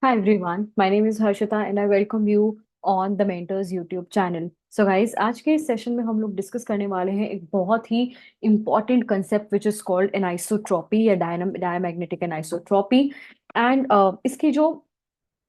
Hi everyone, my name is Harshita and I welcome you on the Mentors YouTube channel. So guys, आज के इस session में हम लोग डिस्कस करने वाले हैं एक बहुत ही important concept which is called anisotropy या diamagnetic anisotropy and इसकी जो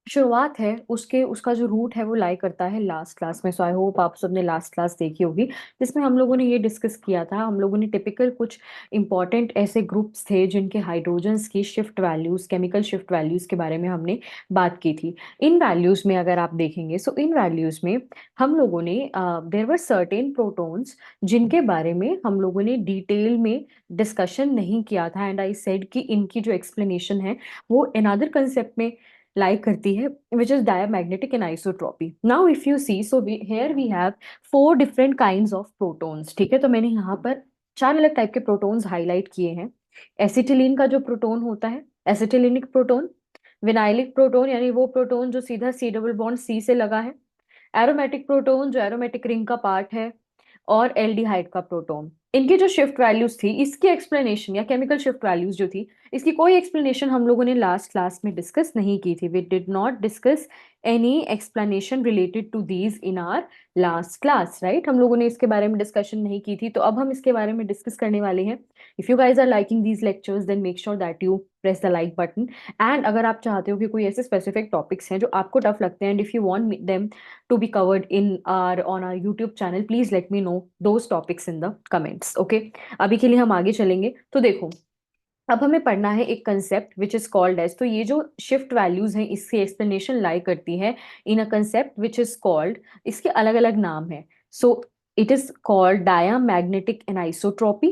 शुरुआत है उसके उसका जो रूट है वो लाई करता है लास्ट क्लास में। सो आई होप आप सबने लास्ट क्लास देखी होगी जिसमें हम लोगों ने ये डिस्कस किया था। हम लोगों ने टिपिकल कुछ इंपॉर्टेंट ऐसे ग्रुप्स थे जिनके हाइड्रोजन्स की shift values, chemical shift values के बारे में हमने बात की थी। इन वैल्यूज में अगर आप देखेंगे सो इन वैल्यूज में हम लोगों ने देयर वर सर्टेन प्रोटॉन्स जिनके बारे में हम लोगों ने डिटेल में डिस्कशन नहीं किया था एंड आई सेड कि इनकी जो एक्सप्लेनेशन है वो अनदर कंसेप्ट में like करती है which is diamagnetic anisotropy. Now if you see so here we have four different kinds of protons. ठीक है, तो मैंने यहाँ पर चार अलग टाइप के प्रोटॉन्स हाईलाइट किए हैं। एसिटिलीन का जो प्रोटॉन होता है एसिटिलिनिक प्रोटॉन, विनाइलिक प्रोटॉन यानी वो प्रोटॉन जो सीधा सी डबल बॉन्ड सी से लगा है, एरोमेटिक प्रोटॉन जो एरोमेटिक रिंग का पार्ट है, और एल्डिहाइड का प्रोटॉन। इनकी जो शिफ्ट वैल्यूज थी इसकी एक्सप्लेनेशन या केमिकल शिफ्ट वैल्यूज जो थी इसकी कोई एक्सप्लेनेशन हम लोगों ने लास्ट क्लास में डिस्कस नहीं की थी। We did not discuss any explanation related to these in our last class, right. हम लोगों ने इसके बारे में डिस्कशन नहीं की थी, तो अब हम इसके बारे में डिस्कस करने वाले हैं। If you guys are liking these lectures then make sure that you press the like button. And अगर आप चाहते हो कि कोई ऐसे स्पेसिफिक टॉपिक्स हैं जो आपको टफ लगते हैं and if you want them to be covered in our on our YouTube channel, please let me know those topics in the comments. Okay, अभी के लिए हम आगे चलेंगे। तो देखो, अब हमें पढ़ना है एक concept which is called as, तो ये जो शिफ्ट वैल्यूज हैं इसकी एक्सप्लेनेशन लाई करती है in a concept which is called, इसके अलग अलग नाम है। So it is called diamagnetic anisotropy,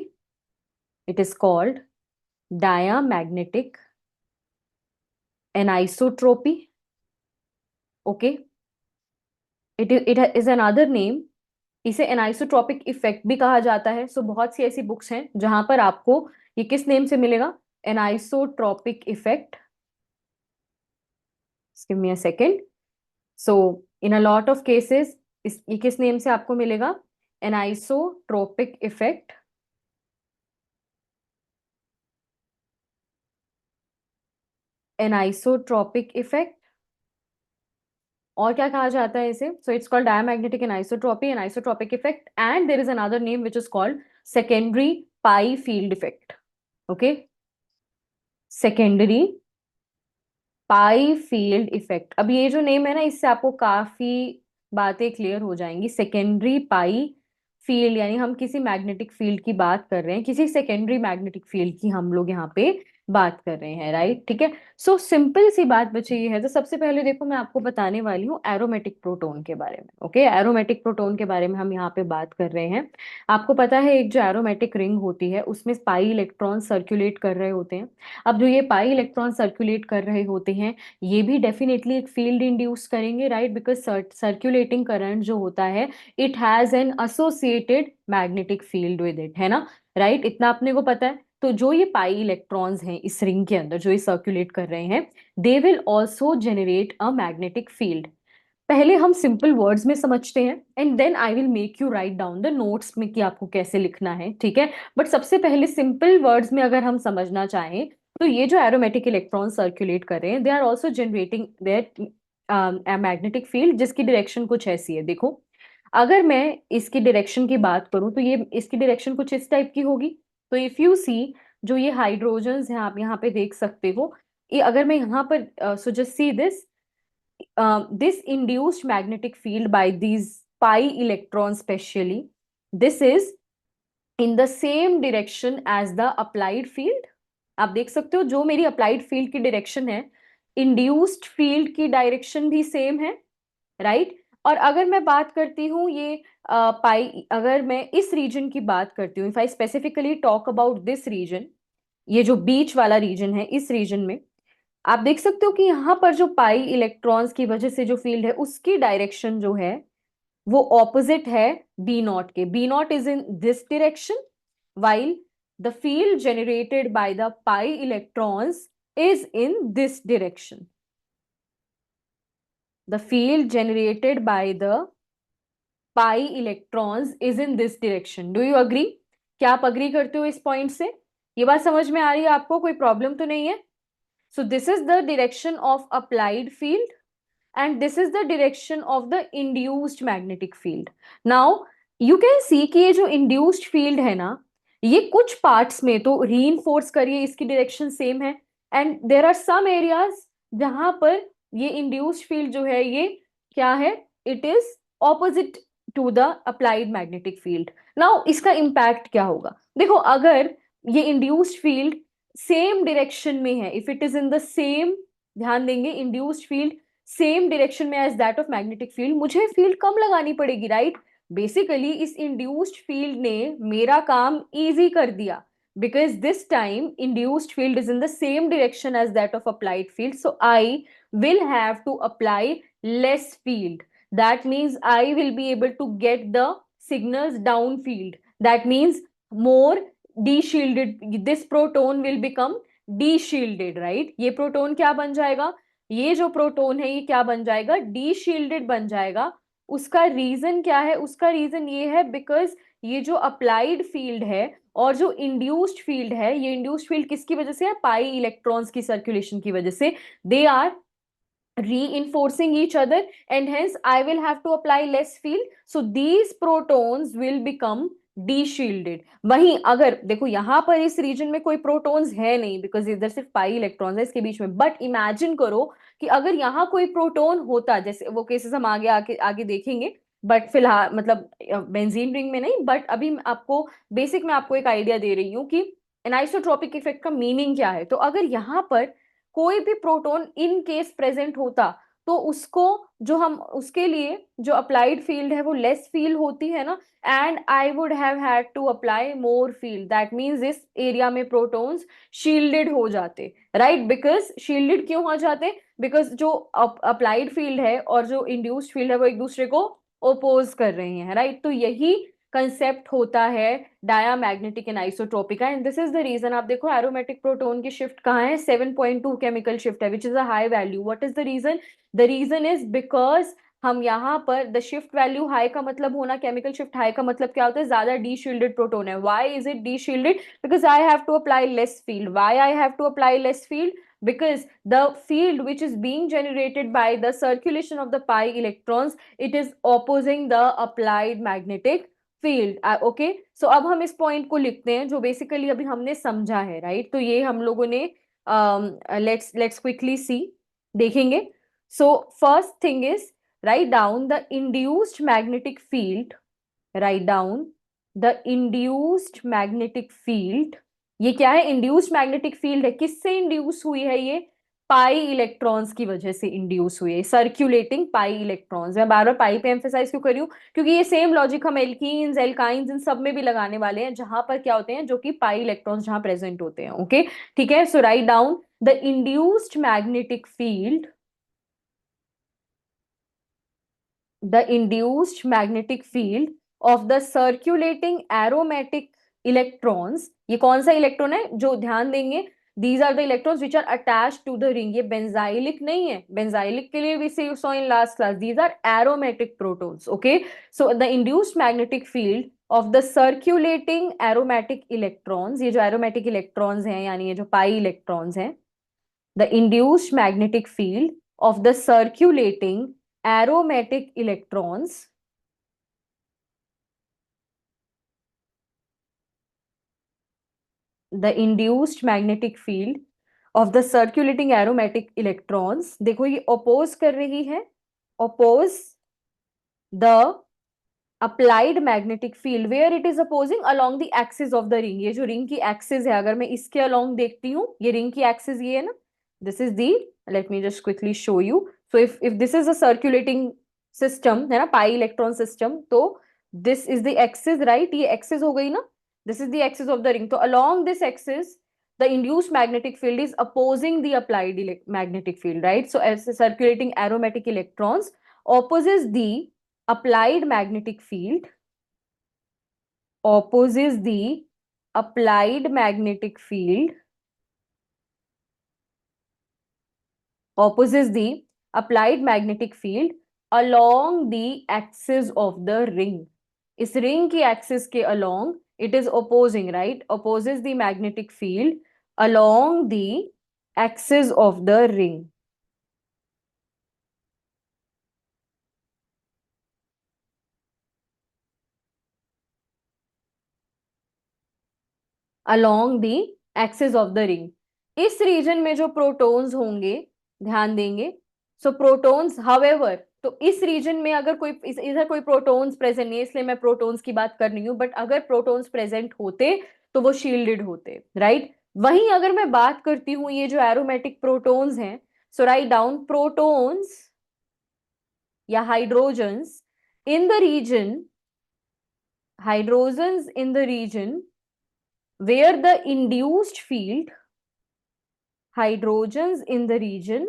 it is called diamagnetic anisotropy. Okay, it is another name, इसे एनाइसोट्रॉपिक इफेक्ट भी कहा जाता है। सो बहुत सी ऐसी बुक्स हैं जहां पर आपको ये किस नेम से मिलेगा, anisotropic effect. Give me a second. So in a lot of cases ये किस नेम से आपको मिलेगा, एनाइसोट्रॉपिक इफेक्ट, एनाइसोट्रॉपिक इफेक्ट। और क्या कहा जाता है इसे, so it's called diamagnetic anisotropy, anisotropic effect, and there is another name which is called secondary pi field effect. Okay, secondary pi field effect. अब ये जो नेम है ना इससे आपको काफी बातें क्लियर हो जाएंगी। सेकेंडरी पाई फील्ड यानी हम किसी मैग्नेटिक फील्ड की बात कर रहे हैं, किसी सेकेंडरी मैग्नेटिक फील्ड की हम लोग यहाँ पे बात कर रहे हैं, राइट। ठीक है, सो सिंपल सी बात बची ये है। तो सबसे पहले देखो मैं आपको बताने वाली हूँ एरोमेटिक प्रोटोन के बारे में। ओके, एरोमेटिक प्रोटोन के बारे में हम यहाँ पे बात कर रहे हैं। आपको पता है एक जो एरोमेटिक रिंग होती है उसमें पाई इलेक्ट्रॉन सर्कुलेट कर रहे होते हैं। अब जो ये पाई इलेक्ट्रॉन सर्कुलेट कर रहे होते हैं ये भी डेफिनेटली एक फील्ड इंड्यूस करेंगे, राइट, बिकॉज सर्कुलेटिंग करंट जो होता है it has an associated magnetic field with it, है ना, राइट। इतना अपने को पता है। तो जो ये पाई इलेक्ट्रॉन्स हैं इस रिंग के अंदर जो ये सर्कुलेट कर रहे हैं, they will also generate a magnetic field. पहले हम सिंपल वर्ड्स में समझते हैं and then I will make you write down the notes में कि आपको कैसे लिखना है, ठीक है। बट सबसे पहले सिंपल वर्ड्स में अगर हम समझना चाहें तो ये जो एरोमेटिक इलेक्ट्रॉन सर्कुलेट कर रहे हैं they are also generating their magnetic field जिसकी डायरेक्शन कुछ ऐसी है। देखो, अगर मैं इसकी डायरेक्शन की बात करूं तो ये इसकी डायरेक्शन कुछ इस टाइप की होगी। तो इफ यू सी, जो ये हाइड्रोजन्स हैं आप यहाँ पे देख सकते हो, ये अगर मैं यहाँ पर so just see this, this induced magnetic field by these pi electrons specially, this is in the same direction as the applied field। आप देख सकते हो जो मेरी अप्लाइड फील्ड की डायरेक्शन है, इंड्यूस्ड फील्ड की डायरेक्शन भी सेम है, राइट। और अगर मैं बात करती हूँ ये पाई, अगर मैं इस रीजन की बात करती हूँ, if I specifically talk about this region, ये जो बीच वाला रीजन है इस रीजन में आप देख सकते हो कि यहाँ पर जो पाई इलेक्ट्रॉन्स की वजह से जो फील्ड है उसकी डायरेक्शन जो है वो ऑपोजिट है बी नॉट के। B naught is in this direction while the field generated by the pi electrons is in this direction। the field generated by the pi electrons is in this direction। do you agree? क्या आप agree करते हो इस point से? ये बात समझ में आ रही है आपको? कोई प्रॉब्लम तो नहीं है? So this is the direction of applied field and this is the direction of the induced magnetic field. Now you can see कि ये जो induced field है ना, ये कुछ parts में तो reinforce करिए इसकी direction same है, and there are some areas जहां पर ये induced field जो है ये क्या है, it is opposite to the applied magnetic field. Now इसका impact क्या होगा? देखो अगर ये induced field same direction में है, if it is in the same, ध्यान देंगे induced field सेम डायरेक्शन में as that of magnetic field, मुझे फील्ड कम लगानी पड़ेगी, राइट? बेसिकली इस इंड्यूस्ड फील्ड ने मेरा काम इजी कर दिया because this time induced field is in the same direction as that of applied field, so I will have to apply less field. That means I will be able to get the signals down field. That means more de-shielded, this proton will become de-shielded, right? ये proton क्या बन जाएगा, ये जो proton है ये क्या बन जाएगा, डी शील्डेड बन जाएगा. उसका रीजन क्या है, उसका रीजन ये है बिकॉज ये जो अप्लाइड फील्ड है और जो इंड्यूस्ड फील्ड है, ये इंड्यूस्ड फील्ड किसकी वजह से है, पाई इलेक्ट्रॉन्स की सर्कुलेशन की वजह से, they are reinforcing each other and hence I will have to apply less field, so these protons will become de-shielded. वहीं अगर देखो यहाँ पर इस रीजन में कोई प्रोटॉन्स है नहीं बिकॉज इधर सिर्फ पाई इलेक्ट्रॉन्स है इसके बीच में, बट इमेजिन करो कि अगर यहाँ कोई प्रोटॉन होता, जैसे वो केसेस हम आगे आगे आगे देखेंगे, बट फिलहाल मतलब बेंजीन रिंग में नहीं, बट अभी आपको बेसिक में आपको एक आइडिया दे रही हूँ कि एनाइसोट्रॉपिक इफेक्ट का मीनिंग क्या है. तो अगर यहाँ पर कोई भी प्रोटॉन इन केस प्रेजेंट होता तो उसको जो हम उसके लिए जो अप्लाइड फील्ड है वो लेस फील होती है ना, and I would have had to apply more field. That means इस एरिया में प्रोटॉन्स शील्डेड हो जाते, राइट? बिकॉज शील्डेड क्यों हो जाते, बिकॉज जो अप्लाइड फील्ड है और जो इंड्यूस्ड फील्ड है वो एक दूसरे को ओपोज कर रहे हैं, राइट? तो यही कंसेप्ट होता है डायामैग्नेटिक एनाइसोट्रॉपिका, and this is the reason. आप देखो एरोमेटिक प्रोटोन की शिफ्ट कहाँ है, 7.2 केमिकल शिफ्ट है, which is a high value. What is the reason? The reason is because हम यहाँ पर द शिफ्ट वैल्यू हाई का मतलब होना, केमिकल शिफ्ट हाई का मतलब क्या होता है, ज्यादा डी शील्डेड प्रोटोन है. Why is it deshielded? Because I have to apply less field. Why I have to apply less field? Because the field which is being generated by the circulation of the pi electrons, it is opposing the applied magnetic field. Okay, so अब हम इस point को लिखते हैं जो basically अभी हमने समझा है, राइट? तो ये हम लोगों ने लेट्स क्विकली सी, देखेंगे. So first thing is right down the induced magnetic field, right down the induced magnetic field. ये क्या है, इंड्यूस्ड मैग्नेटिक फील्ड है. किससे इंड्यूस हुई है ये, पाई इलेक्ट्रॉन्स की वजह से इंड्यूस हुई है, सर्कुलेटिंग पाई इलेक्ट्रॉन्स. मैं बार बार पाई पे एम्फेसाइज क्यों कर रही हूँ, क्योंकि ये सेम लॉजिक हम एल्कीन्स एल्काइंस इन सब में भी लगाने वाले हैं जहां पर क्या होते हैं, जो कि पाई इलेक्ट्रॉन्स जहां प्रेजेंट होते हैं. ओके, ठीक है. So write down the induced magnetic field, the induced magnetic field of the circulating aromatic electrons. ये कौन सा इलेक्ट्रॉन है जो ध्यान देंगे, these are the electrons which are attached to the ring. ये बेंजाइलिक नहीं है, बेंजाइलिक के लिए we saw in last class, these are aromatic protons. Okay, so the induced magnetic field of the circulating aromatic electrons, ये जो aromatic electrons हैं यानी ये जो pi electrons हैं, the induced magnetic field of the circulating aromatic electrons, the induced magnetic field of the circulating aromatic electrons, देखो ये oppose कर रही है, oppose the applied magnetic field where it is opposing along the axis of the ring. ये जो ring की axis है, अगर मैं इसके along देखती हूँ, ये ring की axis ये है ना, this is the, let me just quickly show you. So if this is a circulating system है ना, pi electron system, तो this is the axis, right? ये axis हो गई ना, this is the axis of the ring. तो along this axis the induced magnetic field is opposing the applied magnetic field, right? So as circulating aromatic electrons opposes the applied magnetic field, opposes the applied magnetic field, opposes the applied magnetic field along the axis of the ring. इस ring की axis के along it is opposing, right? Opposes the magnetic field along the axis of the ring. Along the axis of the ring, इस reason में जो protons होंगे, ध्यान देंगे। सो protons however, तो इस रीजन में अगर कोई इधर कोई प्रोटॉन्स प्रेजेंट नहीं है, इसलिए मैं प्रोटॉन्स की बात कर रही हूँ, बट अगर प्रोटॉन्स प्रेजेंट होते तो वो शील्डेड होते, राइट। वहीं अगर मैं बात करती हूँ ये जो एरोमेटिक प्रोटॉन्स हैं, सो राइट डाउन प्रोटॉन्स या hydrogens in the region, hydrogens in the region where the induced field, hydrogens in the region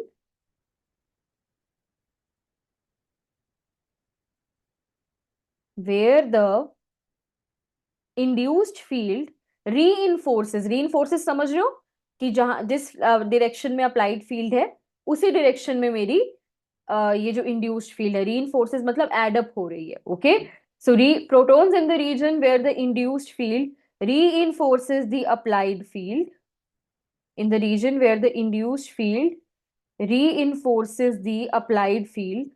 where the induced field reinforces समझ रहे हो कि जहां जिस डायरेक्शन में अप्लाइड फील्ड है उसी डायरेक्शन में मेरी ये जो इंड्यूस्ड फील्ड है, reinforces मतलब एडअप हो रही है, okay. So protons in the region where the induced field reinforces the applied field, in the region where the induced field reinforces the applied field,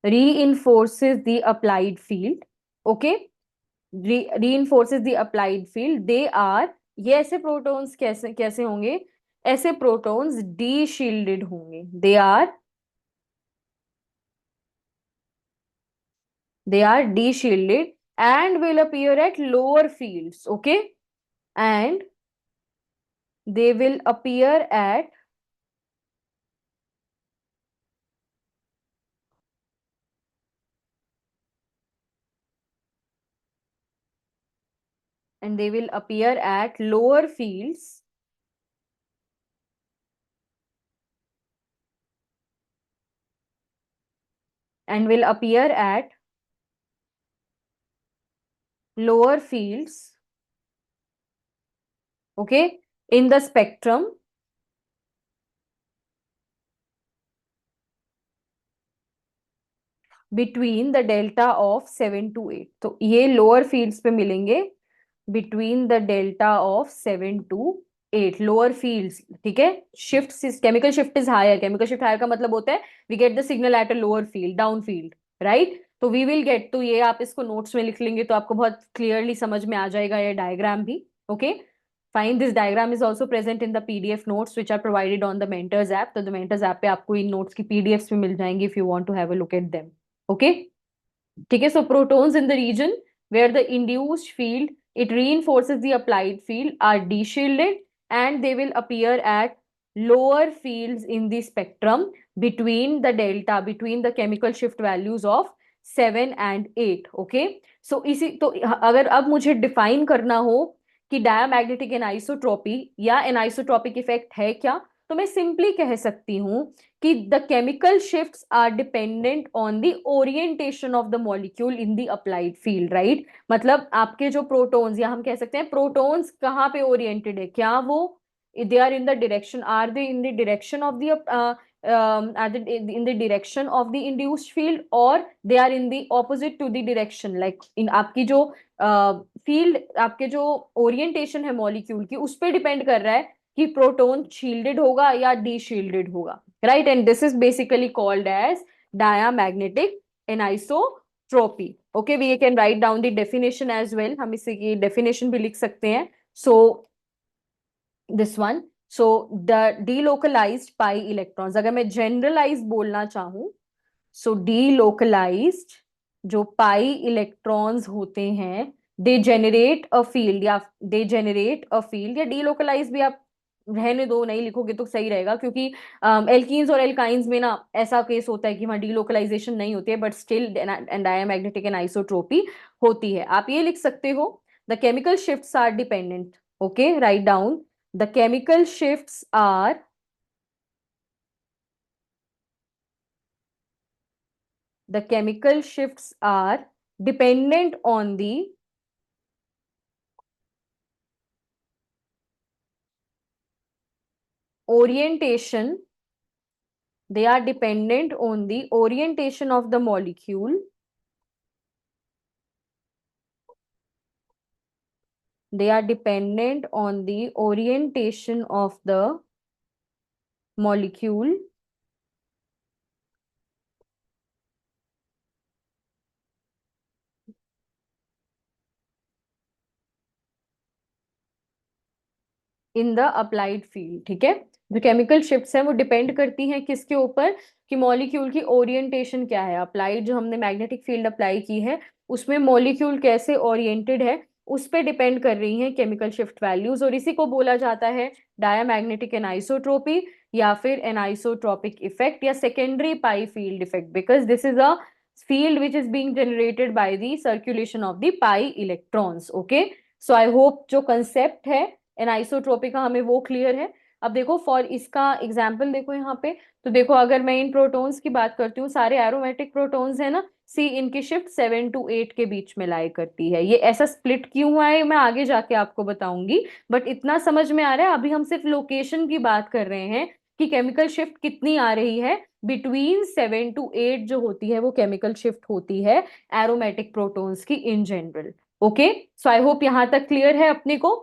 reinforces the applied field, okay, reinforces the applied field, they are, ये ऐसे protons कैसे कैसे होंगे, ऐसे protons D shielded होंगे, they are de shielded and will appear at lower fields, okay, and they will appear at lower fields and will appear at lower fields, okay, in the spectrum between the delta of 7 to 8, तो ये lower fields पे मिलेंगे between the delta of 7 to 8 lower fields, ठीक है। Shift, chemical shift is higher, chemical shift higher का मतलब होता है we get the signal at a lower field, down field, right. तो वी विल गेट, तो ये आप इसको नोट्स में लिख लेंगे तो आपको बहुत क्लियरली समझ में आ जाएगा ये डायग्राम भी, okay. Fine, this diagram is also present in the PDF notes which are provided on the Mentors app, तो द मेंटर्स ऐप पे आपको इन नोट्स की पीडीएफ भी मिल जाएंगे if you want to have a look at them, okay. ठीक है, so protons in the region where the induced field it reinforces the applied field are de-shielded and they will appear at lower fields in the spectrum between the delta, between the chemical shift values of 7 and 8, okay। so इसी तो अगर अब मुझे define करना हो कि diamagnetic anisotropy या anisotropic effect है क्या, तो मैं सिंपली कह सकती हूँ कि the chemical shifts are dependent on the orientation of the molecule in the applied field, right. मतलब आपके जो प्रोटॉन्स, या हम कह सकते हैं प्रोटॉन्स कहाँ पे ओरिएंटेड है, क्या वो they are in the direction, are they in the direction of the are they in the direction of the induced field or they are in the opposite to the direction, like in आपकी जो field, आपके जो orientation है molecule की उस पर depend कर रहा है कि प्रोटॉन शील्डेड होगा या डी शील्डेड होगा, right, and this is basically called as diamagnetic anisotropy, okay। we can write down the definition as well, हम इसे की definition भी लिख सकते हैं। so this one, so the delocalized pi electrons, अगर मैं generalized बोलना चाहूँ, so delocalized जो पाई इलेक्ट्रॉन्स होते हैं दे जेनरेट अ फील्ड, या दे जेनरेट अ फील्ड, या डीलोकलाइज भी आप रहने दो, नहीं लिखोगे तो सही रहेगा, क्योंकि एल्कीन्स और एल्काइंस में ना ऐसा केस होता है कि वहाँ डीलोकलाइजेशन नहीं होती है बट स्टिल डायमैग्नेटिक एनाइसोट्रोपी होती है। आप ये लिख सकते हो the chemical shifts are dependent, okay, write down the chemical shifts are, the chemical shifts are dependent on the orientation They are dependent on the orientation of the molecule. They are dependent on the orientation of the molecule in the applied field. ठीक है, जो chemical shifts हैं वो depend करती हैं किसके ऊपर, कि मॉलिक्यूल की ओरिएंटेशन क्या है। अप्लाइड जो हमने मैग्नेटिक फील्ड अप्लाई की है उसमें मॉलिक्यूल कैसे ओरिएंटेड है उस पे डिपेंड कर रही हैं केमिकल शिफ्ट वैल्यूज, और इसी को बोला जाता है डायामैग्नेटिक एनाइसोट्रोपी या फिर एनाइसोट्रोपिक इफेक्ट या secondary pi field effect, because this is a field which is being generated by the circulation of the pi electrons. Okay, so I hope जो concept है एनाइसोट्रोपी का हमें वो क्लियर है। अब देखो फॉर इसका एग्जाम्पल देखो यहाँ पे, तो देखो अगर मैं इन प्रोटॉन्स की बात करती हूँ, सारे एरोमेटिक प्रोटॉन्स है ना, सी इनकी शिफ्ट 7 to 8 के बीच में लाई करती है। ये ऐसा स्प्लिट क्यों हुआ है मैं आगे जाके आपको बताऊंगी, बट इतना समझ में आ रहा है अभी हम सिर्फ लोकेशन की बात कर रहे हैं कि केमिकल शिफ्ट कितनी आ रही है, बिटवीन 7 to 8 जो होती है वो केमिकल शिफ्ट होती है एरोमेटिक प्रोटॉन्स की in general. Okay, so I hope यहाँ तक क्लियर है अपने को,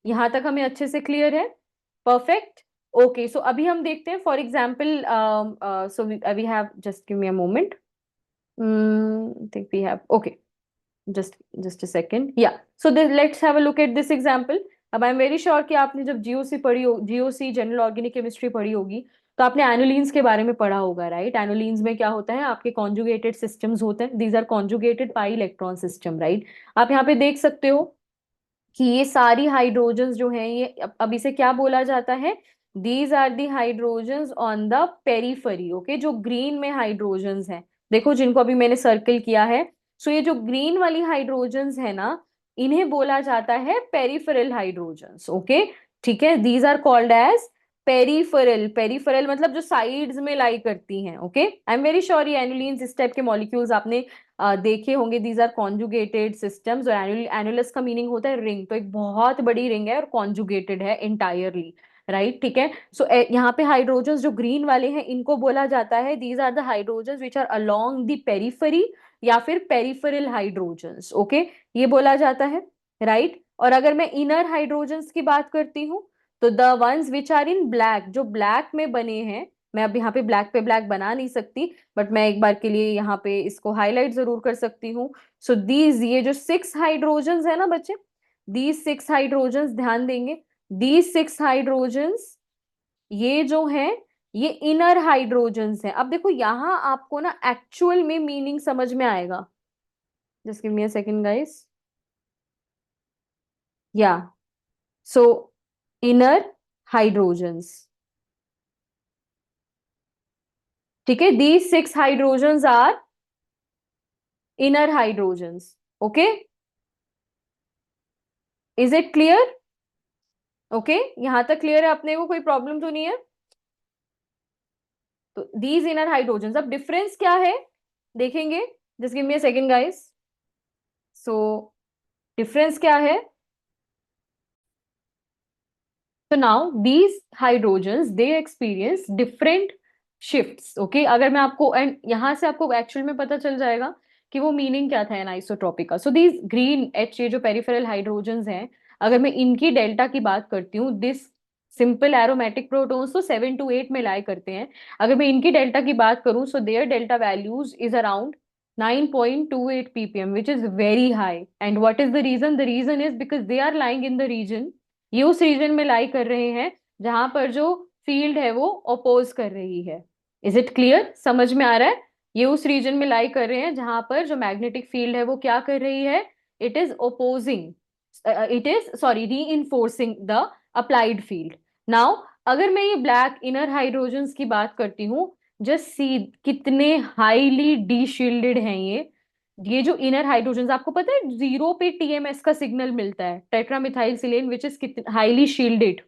यहां तक हमें अच्छे से क्लियर है। परफेक्ट। ओके, सो अभी हम देखते हैं for example, so we have just give me a moment, think we have okay, just a second, या so let's have a look at this example. अब आई एम वेरी श्योर कि आपने जब GOC पढ़ी हो, जीओसी जनरल ऑर्गेनिक केमिस्ट्री पढ़ी होगी, तो आपने एनुलिन्स के बारे में पढ़ा होगा, राइट। एनुलिन्स में क्या होता है, आपके कॉन्जुगेटेड सिस्टम्स होते हैं, these are conjugated pi electron system, right. आप यहाँ पे देख सकते हो कि ये सारी हाइड्रोजन्स जो हैं ये अब इसे क्या बोला जाता है, these are the hydrogens on the periphery. Okay, जो ग्रीन में हाइड्रोजन्स हैं, देखो जिनको अभी मैंने सर्कल किया है, सो ये जो ग्रीन वाली हाइड्रोजन्स है ना, इन्हें बोला जाता है पेरिफेरल हाइड्रोजन्स। ओके, ठीक है, these are called as peripheral. Peripheral मतलब जो साइड्स में लाई करती हैं। Okay, I am very sure ये एनुलिन्स इस टाइप के मॉलिक्यूल्स आपने देखे होंगे। दीज आर कॉन्जुगेटेड सिस्टम्स, और एनुलस का मीनिंग होता है रिंग, तो एक बहुत बड़ी रिंग है और कॉन्जुगेटेड है इंटायरली, राइट। ठीक है, सो यहाँ पे हाइड्रोजन्स जो ग्रीन वाले हैं इनको बोला जाता है these are the hydrogens which are along the periphery या फिर पेरिफेरल हाइड्रोजन्स। ओके, ये बोला जाता है, राइट। और अगर मैं इनर हाइड्रोजन्स की बात करती हूँ, तो the ones which are in black, जो ब्लैक में बने हैं, मैं अब यहाँ पे ब्लैक बना नहीं सकती, बट मैं एक बार के लिए यहाँ पे इसको हाईलाइट जरूर कर सकती हूँ। सो दीज, ये जो 6 हाइड्रोजन्स है ना बच्चे, दीज 6 हाइड्रोजन्स, ध्यान देंगे, दीज 6 हाइड्रोजन्स ये जो हैं ये इनर हाइड्रोजन्स हैं। अब देखो यहाँ आपको ना एक्चुअल में मीनिंग समझ में आएगा, just give me a second guys, या सो इनर हाइड्रोजन्स, ठीक है, these 6 hydrogens are inner hydrogens. Okay, is it clear? Okay, यहां तक क्लियर है अपने को, कोई प्रॉब्लम तो नहीं है। तो दीज इनर हाइड्रोजन्स, अब डिफरेंस क्या है देखेंगे, just give me a second guys. So difference क्या है, तो now these hydrogens they experience different shifts. Okay, अगर मैं आपको, एंड यहां से आपको एक्चुअल में पता चल जाएगा कि वो मीनिंग क्या था एनाइसोट्रॉपिक का। सो दीज ग्रीन एच, ये जो पेरिफेरल हाइड्रोजन्स हैं, अगर मैं इनकी डेल्टा की बात करती हूँ, दिस सिंपल एरोमेटिक प्रोटॉन्स तो 7 to 8 में लाई करते हैं। अगर मैं इनकी डेल्टा की बात करूं, so their delta values is around 9.28 ppm, which is very high. And what is the reason? The reason is because they are lying in the region, ये उस रीजन में लाई कर रहे हैं जहां पर जो फील्ड है वो अपोज कर रही है। इज इट क्लियर, समझ में आ रहा है? ये उस रीजन में लाई कर रहे हैं जहां पर जो मैग्नेटिक फील्ड है वो क्या कर रही है, it is opposing, it is sorry reinforcing the applied field. Now अगर मैं ये ब्लैक इनर हाइड्रोजन्स की बात करती हूँ, जस्ट सी कितने हाईली डीशील्डेड हैं ये जो इनर हाइड्रोजन, आपको पता है 0 पे टीएमएस का सिग्नल मिलता है, टेट्रामिथाइल सिलेन, विच इज हाईली शील्डेड।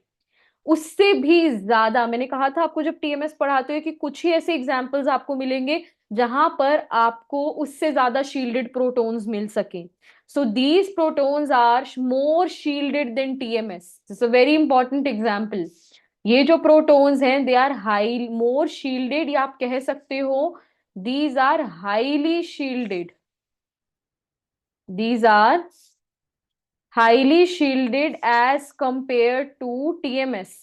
उससे भी ज्यादा, मैंने कहा था आपको जब टीएमएस पढ़ाते हो कि कुछ ही ऐसे एग्जांपल्स आपको मिलेंगे जहां पर आपको उससे ज्यादा शील्डेड प्रोटॉन्स मिल सके। So these protons are more shielded than TMS, this a very important example. ये जो प्रोटॉन्स हैं they are high more shielded, या आप कह सकते हो these are highly shielded, these are highly shielded as compare to TMS.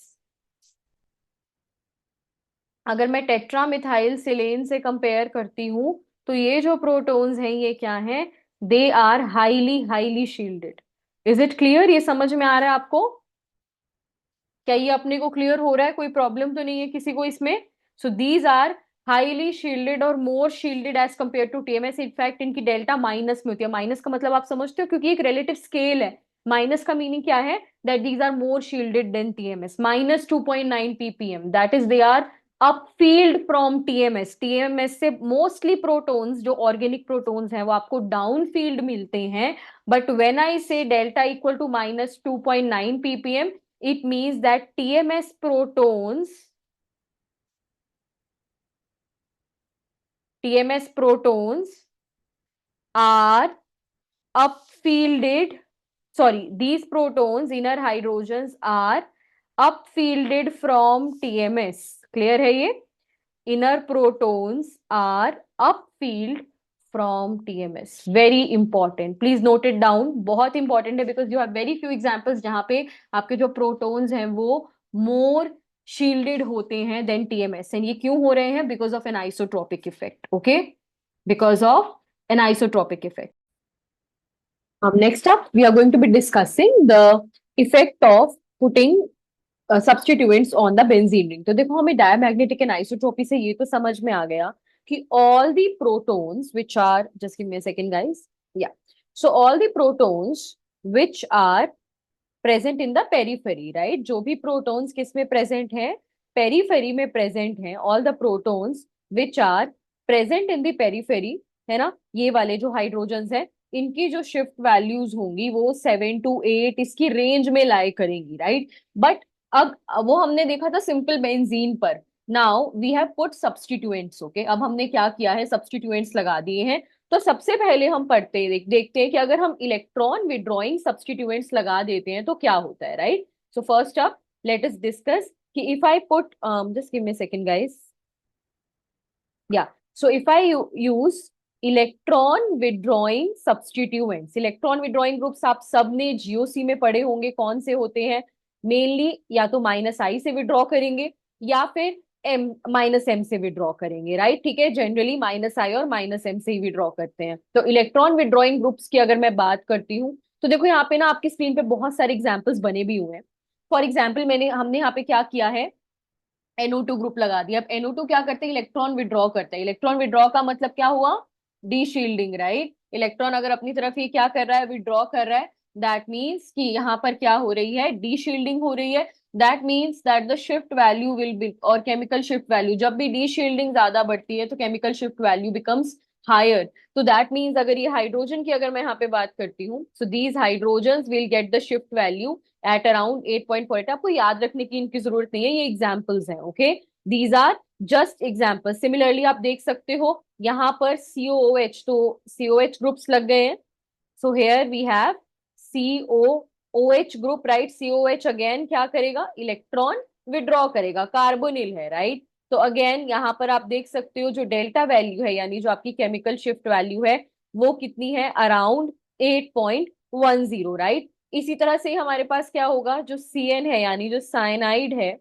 अगर मैं टेट्रामिथाइल सिलेन से कंपेयर करती हूं तो ये जो प्रोटॉन्स हैं ये क्या हैं, they are highly highly shielded. Is it clear? ये समझ में आ रहा है आपको? क्या ये अपने को क्लियर हो रहा है? कोई प्रॉब्लम तो नहीं है किसी को इसमें? So these are highly shielded और more shielded as compare to TMS. In fact इनकी डेल्टा माइनस में होती है। माइनस का मतलब आप समझते हो, क्योंकि एक रिलेटिव स्केल है। माइनस का मीनिंग क्या है? That these are more shielded than TMS. Minus 2.9 ppm, that is they are upfield from TMS. TMS से मोस्टली प्रोटॉन्स, जो ऑर्गेनिक प्रोटॉन्स हैं, वो आपको डाउन फील्ड मिलते हैं। But when I say delta equal to minus 2.9 ppm, it means that TMS protons are upfielded, sorry, these protons, inner hydrogens, are upfielded from TMS. Clear है ये? Inner protons are upfield from TMS. Very important. Please note it down. बहुत important है because you have very few examples जहाँ पे आपके जो protons हैं वो more shielded होते हैं than TMS. And ये क्यों हो रहे हैं? Because of an isotropic effect. Okay? Because of an isotropic effect. Next up, we are going to be discussing the effect of putting substituents on the benzene ring. तो देखो, हमें diamagnetic and isotropy से ये तो समझ में आ गया कि all the protons which are, just give me a second guys, या, so all the protons which are present in the periphery, right? जो भी प्रोटॉन्स किस में प्रेजेंट है? पेरीफेरी में प्रेजेंट है। All the protons which are present in the periphery, है ना, ये वाले जो हाइड्रोजन्स हैं, इनकी जो शिफ्ट वैल्यूज होंगी वो 7 to 8 इसकी रेंज में लाई करेंगी, राइट? बट अब वो हमने देखा था सिंपल बेंजीन पर। Now we have put substituents. Okay, अब हमने क्या किया है? सब्स्टिट्यूएंट्स लगा दिए हैं। तो सबसे पहले हम पढ़ते हैं, देखते हैं कि अगर हम इलेक्ट्रॉन विड्रॉइंग सब्स्टिट्यूएंट्स लगा देते हैं तो क्या होता है, right? So first up let us discuss कि if I put, just give me a second guys, या, so if I use electron withdrawing substituents, electron withdrawing groups आप सबने जीओसी में पढ़े होंगे कौन से होते हैं। मेनली या तो -I से विड्रॉ करेंगे या फिर M से विड्रॉ करेंगे, राइट? ठीक है, जनरली -I और -M से ही विड्रॉ करते हैं। तो इलेक्ट्रॉन विड्रॉइंग ग्रुप्स की अगर मैं बात करती हूँ तो देखो यहाँ पे ना आपकी स्क्रीन पे बहुत सारे एग्जाम्पल्स बने भी हुए हैं। फॉर एग्जाम्पल हमने यहाँ पे क्या किया है, NO2 ग्रुप लगा दिया। अब NO2 क्या करते हैं? इलेक्ट्रॉन विड्रॉ करते हैं। इलेक्ट्रॉन विड्रॉ का मतलब क्या हुआ? D shielding, right? इलेक्ट्रॉन अगर अपनी तरफ ये क्या कर रहा है? विड्रॉ कर रहा है। दैट मीन्स कि यहाँ पर क्या हो रही है? डी शील्डिंग हो रही है। That means that the shift value will be, और केमिकल शिफ्ट वैल्यू, जब भी डी शील्डिंग ज्यादा बढ़ती है तो chemical shift value becomes higher. तो दैट मीन्स अगर ये हाइड्रोजन की अगर मैं यहाँ पे बात करती हूँ, so these hydrogen will get the shift value at around 8.48। आपको याद रखने की इनकी जरूरत नहीं है, ये एग्जाम्पल्स हैं। Okay, these are just example. Similarly आप देख सकते हो यहाँ पर COOH, तो COH ग्रुप्स लग गए हैं। So here we have COOH group, right? COH again क्या करेगा? इलेक्ट्रॉन विड्रॉ करेगा, कार्बोनिल है, राइट? तो अगेन यहाँ पर आप देख सकते हो जो डेल्टा वैल्यू है, यानी जो आपकी केमिकल शिफ्ट वैल्यू है, वो कितनी है? Around 8.10, right? इसी तरह से हमारे पास क्या होगा? जो CN है, यानी जो साइनाइड है,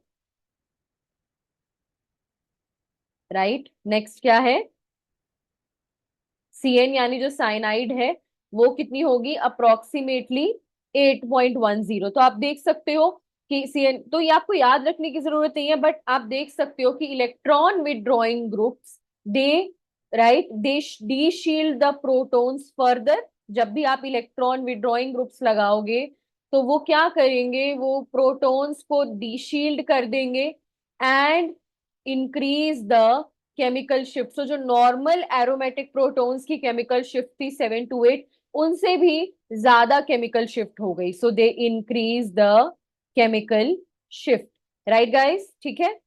राइट? नेक्स्ट क्या है? CN यानी जो साइनाइड है, वो कितनी होगी? अप्रोक्सीमेटली 8.10। तो आप देख सकते हो कि CN, तो ये आपको याद रखने की जरूरत नहीं है, बट आप देख सकते हो कि electron withdrawing groups, they, right, they D shield the protons further. जब भी आप इलेक्ट्रॉन विड्रॉइंग ग्रुप्स लगाओगे तो वो क्या करेंगे? वो प्रोटॉन्स को डी शील्ड कर देंगे and increase the chemical shift. So जो नॉर्मल एरोमेटिक प्रोटॉन्स की केमिकल शिफ्ट थी 7 to 8, उनसे भी ज्यादा केमिकल शिफ्ट हो गई। So they increase the chemical shift, right guys? ठीक है,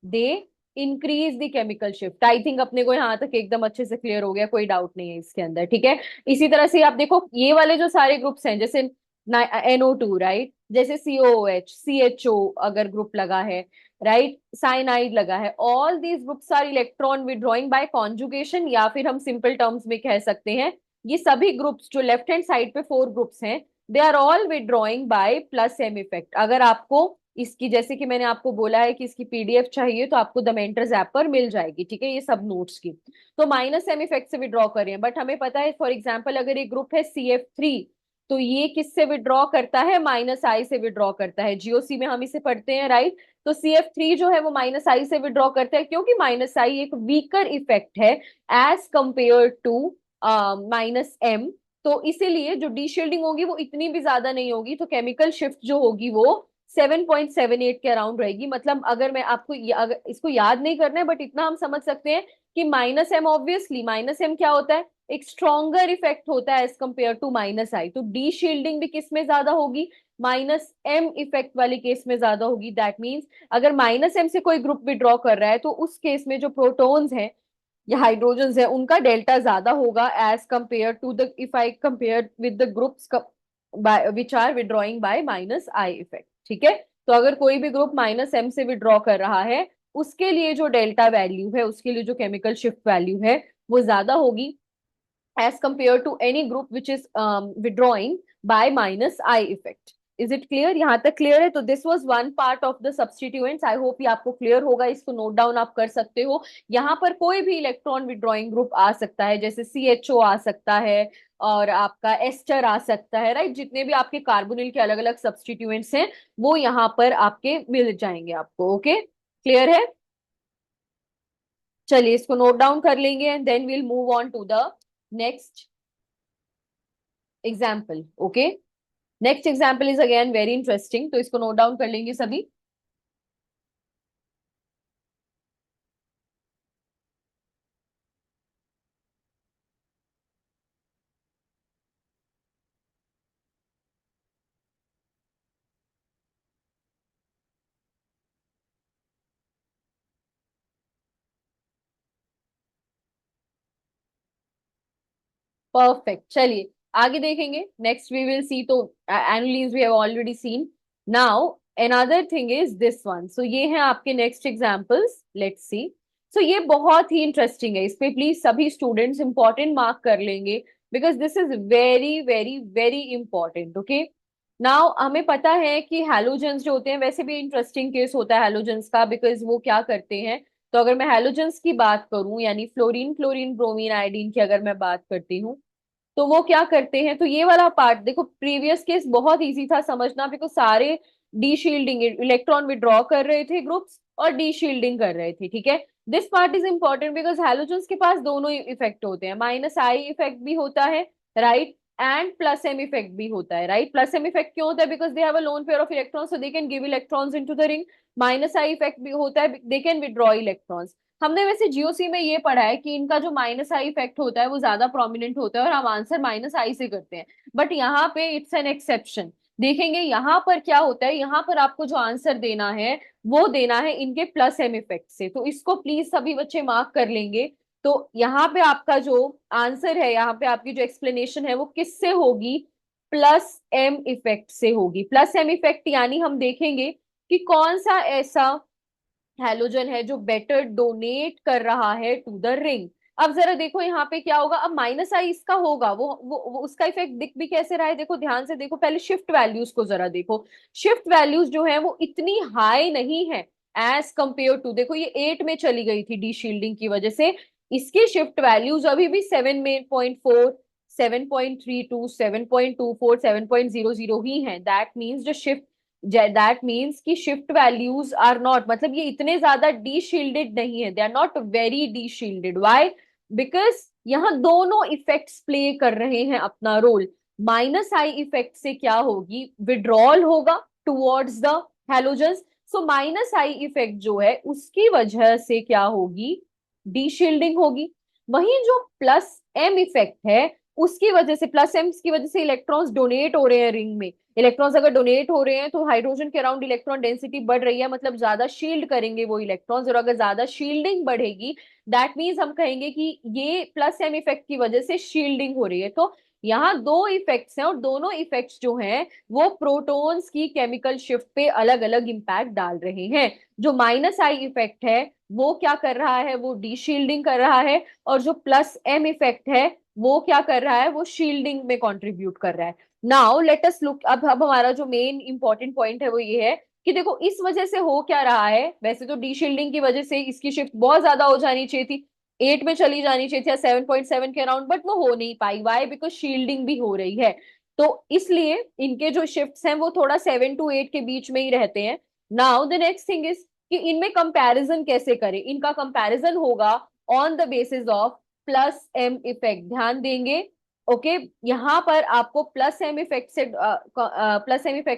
they increase the chemical shift. I think अपने को यहाँ तक एकदम अच्छे से क्लियर हो गया, कोई डाउट नहीं है इसके अंदर, ठीक है। इसी तरह से आप देखो ये वाले जो सारे ग्रुप्स हैं, जैसे NO2, राइट, जैसे COOH, CHO अगर ग्रुप लगा है, राइट, साइनाइड लगा है, all these groups are electron withdrawing by conjugation, या फिर हम सिंपल टर्म्स में कह सकते हैं ये सभी ग्रुप्स जो लेफ्ट हैंड साइड पे 4 ग्रुप्स हैं, they are all withdrawing by plus M effect. अगर आपको इसकी, जैसे कि मैंने आपको बोला है कि इसकी PDF चाहिए तो आपको द मेंटर्स ऐप पर मिल जाएगी, ठीक है, ये सब नोट्स की। तो माइनस एम इफेक्ट से विड्रॉ कर रहे हैं, बट हमें पता है फॉर एग्जाम्पल अगर एक ग्रुप है CF3, तो ये किससे विड्रॉ करता है, -I से विड्रॉ करता है। GOC में हम इसे पढ़ते हैं, राइट। तो CF3 जो है वो -I से विड्रॉ करता है, क्योंकि -I एक वीकर इफेक्ट है एज कंपेयर टू -M। तो इसीलिए जो डीशील्डिंग होगी वो इतनी भी ज्यादा नहीं होगी, तो केमिकल शिफ्ट जो होगी वो 7.78 के अराउंड रहेगी। मतलब अगर मैं आपको अगर इसको याद नहीं करना है, बट इतना हम समझ सकते हैं कि -M, ऑब्वियसली -M क्या होता है, एक स्ट्रॉन्गर इफेक्ट होता है एज कंपेयर टू -I। तो डी शील्डिंग भी किस में ज्यादा होगी, -M इफेक्ट वाले केस में ज्यादा होगी। दैट मीन्स अगर -M से कोई ग्रुप विड्रॉ कर रहा है तो उस केस में जो प्रोटॉन्स हैं या हाइड्रोजन है उनका डेल्टा ज्यादा होगा as compare to the, if I compare with the groups which are withdrawing by -I effect, ठीक है। तो अगर कोई भी ग्रुप -M से विड्रॉ कर रहा है, उसके लिए जो डेल्टा वैल्यू है, उसके लिए जो केमिकल शिफ्ट वैल्यू है वो ज्यादा होगी as compared to any group which is withdrawing by -I effect. Is it clear? यहाँ तक क्लियर है? तो this was one part of the substituents. I hope ये आपको क्लियर होगा, इसको नोट डाउन आप कर सकते हो। यहाँ पर कोई भी इलेक्ट्रॉन विड्रॉइंग ग्रुप आ सकता है, जैसे CHO आ सकता है और आपका एस्टर आ सकता है, राइट। जितने भी आपके कार्बोनिल के अलग अलग सब्सटीट्यूएंट्स हैं वो यहाँ पर आपके मिल जाएंगे आपको। ओके, क्लियर है? चलिए इसको नोट डाउन कर लेंगे and then will move on to the next example. Okay, next example is again very interesting, तो इसको नोट डाउन कर लेंगे सभी। परफेक्ट, चलिए आगे देखेंगे। नेक्स्ट वी विल सी, तो annulenes we have already seen. Now another thing is this one. So ये हैं आपके next examples, let's see. So ये बहुत ही इंटरेस्टिंग है, इस पे प्लीज सभी स्टूडेंट्स इंपॉर्टेंट मार्क कर लेंगे, because this is very very very important. Okay, now हमें पता है कि हैलोजेंस जो होते हैं, वैसे भी इंटरेस्टिंग केस होता है हैलोजेंस का, बिकॉज वो क्या करते हैं। तो अगर मैं हैलोजेंस की बात करूं, यानी फ्लोरीन, क्लोरीन, ब्रोमीन, आयोडीन की अगर मैं बात करती हूँ, तो वो क्या करते हैं। तो ये वाला पार्ट देखो, प्रीवियस केस बहुत इजी था समझना, बिकॉज सारे डी शील्डिंग, इलेक्ट्रॉन विड्रॉ कर रहे थे ग्रुप्स और डी शील्डिंग कर रहे थे, ठीक है। This part is important because halogens के पास दोनों इफेक्ट होते हैं, -I इफेक्ट भी होता है, राइट, एंड +M इफेक्ट भी होता है, राइट। +M इफेक्ट क्यों होता है, because they have a lone pair of electrons, so they can give electrons into the ring. -I effect भी होता है, दे कैन विड्रॉ इलेक्ट्रॉन्स। हमने वैसे GOC में ये पढ़ा है कि इनका जो -I इफेक्ट होता है वो ज्यादा प्रोमिनेंट होता है और हम आंसर -I से करते हैं, बट यहाँ पे इट्स एन एक्सेप्शन। देखेंगे यहाँ पर क्या होता है, यहाँ पर आपको जो आंसर देना है वो देना है इनके +M इफेक्ट से। तो इसको प्लीज सभी बच्चे मार्क कर लेंगे। तो यहाँ पे आपका जो आंसर है, यहाँ पे आपकी जो एक्सप्लेनेशन है वो किससे होगी, +M इफेक्ट से होगी। +M इफेक्ट यानी हम देखेंगे कि कौन सा ऐसा हैलोजन है जो बेटर डोनेट कर रहा है टू द रिंग। अब जरा देखो यहाँ पे क्या होगा, अब -I इसका होगा, वो उसका इफेक्ट दिख भी कैसे रहा है, देखो ध्यान से देखो, पहले शिफ्ट वैल्यूज को जरा देखो। शिफ्ट वैल्यूज जो है वो इतनी हाई नहीं है एज कंपेयर टू, देखो ये 8 में चली गई थी डी शील्डिंग की वजह से, इसकी शिफ्ट वैल्यूज अभी भी 7 में 0.4, 7.32, 7.24, 7.00 ही है। दैट मीन्स जो शिफ्ट, दैट मीन्स कि शिफ्ट वैल्यूज आर नॉट, मतलब ये इतने ज्यादा डी शील्डेड नहीं है, they are not very deshielded. Why? Because यहाँ दोनों इफेक्ट्स प्ले कर रहे हैं अपना रोल। -I इफेक्ट से क्या होगी, विड्रॉल होगा towards the halogens. So -I effect जो है उसकी वजह से क्या होगी, डी शील्डिंग होगी। वहीं जो +M इफेक्ट है उसकी वजह से, +M की वजह से इलेक्ट्रॉन्स डोनेट हो रहे हैं रिंग में, इलेक्ट्रॉन्स अगर डोनेट हो रहे हैं तो हाइड्रोजन के अराउंड इलेक्ट्रॉन डेंसिटी बढ़ रही है, मतलब ज्यादा शील्ड करेंगे वो इलेक्ट्रॉन्स, और अगर ज्यादा शील्डिंग बढ़ेगी दैट मीन्स हम कहेंगे कि ये प्लस एम इफेक्ट की वजह से शील्डिंग हो रही है। तो यहाँ दो इफेक्ट्स हैं और दोनों इफेक्ट्स जो हैं वो प्रोटॉन्स की केमिकल शिफ्ट पे अलग अलग इंपैक्ट डाल रहे हैं। जो माइनस आई इफेक्ट है वो क्या कर रहा है, वो डी शील्डिंग कर रहा है, और जो प्लस एम इफेक्ट है वो क्या कर रहा है, वो शील्डिंग में कंट्रीब्यूट कर रहा है। नाउ लेट अस लुक, अब हमारा जो मेन इंपॉर्टेंट पॉइंट है वो ये है कि देखो इस वजह से हो क्या रहा है। वैसे तो डी शील्डिंग की वजह से इसकी शिफ्ट बहुत ज्यादा हो जानी चाहिए थी, 8 में चली जानी चाहिए थी या 7.7 के अराउंड, बट वो हो नहीं पाई। वाई? बिकॉज शील्डिंग भी हो रही है। तो इसलिए इनके जो शिफ्ट्स हैं वो थोड़ा 7 to 8 के बीच में ही रहते हैं। Now the next thing is कि इनमें कंपैरिजन कैसे करें। इनका कंपैरिजन होगा on the basis of plus M effect. ध्यान देंगे, ओके यहाँ पर आपको प्लस एम इफेक्ट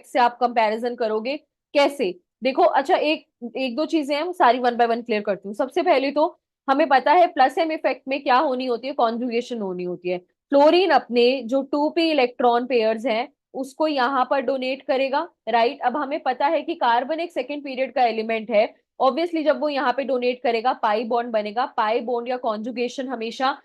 से आप कंपैरिजन करोगे कैसे। देखो अच्छा, एक एक दो चीजें हैं सारी वन बाय वन क्लियर करती हूँ। सबसे पहले तो हमें पता है प्लस एम इफेक्ट में क्या होनी होती है, कॉन्जुगेशन होनी होती है। फ्लोरीन अपने जो 2p इलेक्ट्रॉन पेयर्स हैं उसको यहाँ पर डोनेट करेगा, राइट। अब हमें पता है कि कार्बन एक सेकेंड पीरियड का एलिमेंट है। ऑब्वियसली जब वो यहाँ पे डोनेट करेगा पाई बॉन्ड बनेगा। पाई बॉन्ड या कॉन्जुगेशन हमेशा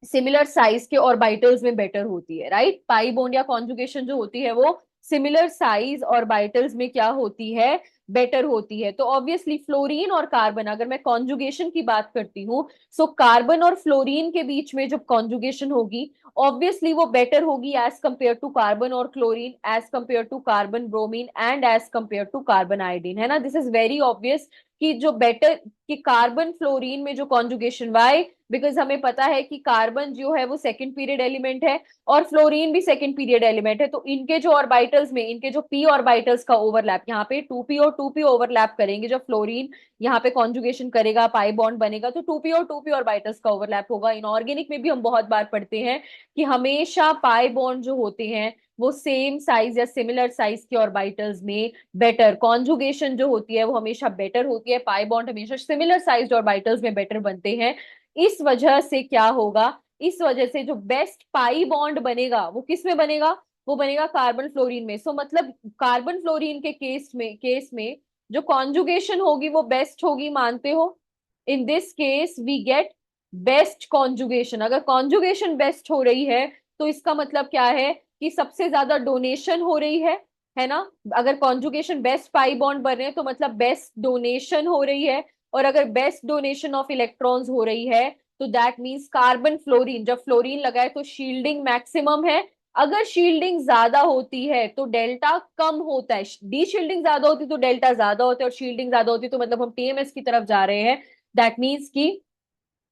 सिमिलर साइज के ऑर्बिटल्स में बेटर होती है, राइट। पाई बॉन्ड या कॉन्जुगेशन जो होती है वो सिमिलर साइज ऑर्बिटल्स में क्या होती है, बेटर होती है। तो ऑब्वियसली फ्लोरीन और कार्बन, अगर मैं कॉन्जुगेशन की बात करती हूँ, सो कार्बन और फ्लोरीन के बीच में जब कॉन्जुगेशन होगी ऑब्वियसली वो बेटर होगी एज कंपेयर टू कार्बन और chlorine, as compare to carbon bromine and as compare to carbon iodine, है ना। दिस इज वेरी ऑब्वियस कि जो बेटर कि कार्बन फ्लोरीन में जो कॉन्जुगेशन, वाई? बिकॉज हमें पता है कि कार्बन जो है वो सेकंड पीरियड एलिमेंट है और फ्लोरीन भी सेकंड पीरियड एलिमेंट है। तो इनके जो ऑर्बिटल्स में, इनके जो पी ऑर्बिटल्स का ओवरलैप, यहाँ पे 2p और 2p ओवरलैप करेंगे। जब फ्लोरीन यहाँ पे कॉन्जुगेशन करेगा पाई बॉन्ड बनेगा तो 2p और 2p ऑर्बिटल्स का ओवरलैप होगा। इनऑर्गेनिक में भी हम बहुत बार पढ़ते हैं कि हमेशा पाई बॉन्ड जो होते हैं वो सेम साइज या सिमिलर साइज के ऑर्बिटल्स में बेटर, कॉन्जुगेशन जो होती है वो हमेशा बेटर होती है, पाई बॉन्ड हमेशा सिमिलर साइज ऑर्बिटल्स में बेटर बनते हैं। इस वजह से क्या होगा, इस वजह से जो बेस्ट पाई बॉन्ड बनेगा वो किस में बनेगा, वो बनेगा कार्बन फ्लोरीन में। सो मतलब कार्बन फ्लोरीन के केस में जो कॉन्जुगेशन होगी वो बेस्ट होगी, मानते हो। In this case we get best conjugation. अगर कॉन्जुगेशन बेस्ट हो रही है तो इसका मतलब क्या है कि सबसे ज्यादा डोनेशन हो रही है ना। अगर कॉन्जुगेशन बेस्ट पाई बॉन्ड बन रहे हैं तो मतलब बेस्ट डोनेशन हो रही है, और अगर बेस्ट डोनेशन ऑफ इलेक्ट्रॉन्स हो रही है तो दैट मींस कार्बन फ्लोरीन, जब फ्लोरीन लगाए तो शील्डिंग मैक्सिमम है। अगर शील्डिंग ज्यादा होती है तो डेल्टा कम होता है, डी शील्डिंग ज्यादा होती तो डेल्टा ज्यादा होता है, और शील्डिंग ज्यादा होती तो मतलब हम टीएमएस की तरफ जा रहे हैं। दैट मीन्स की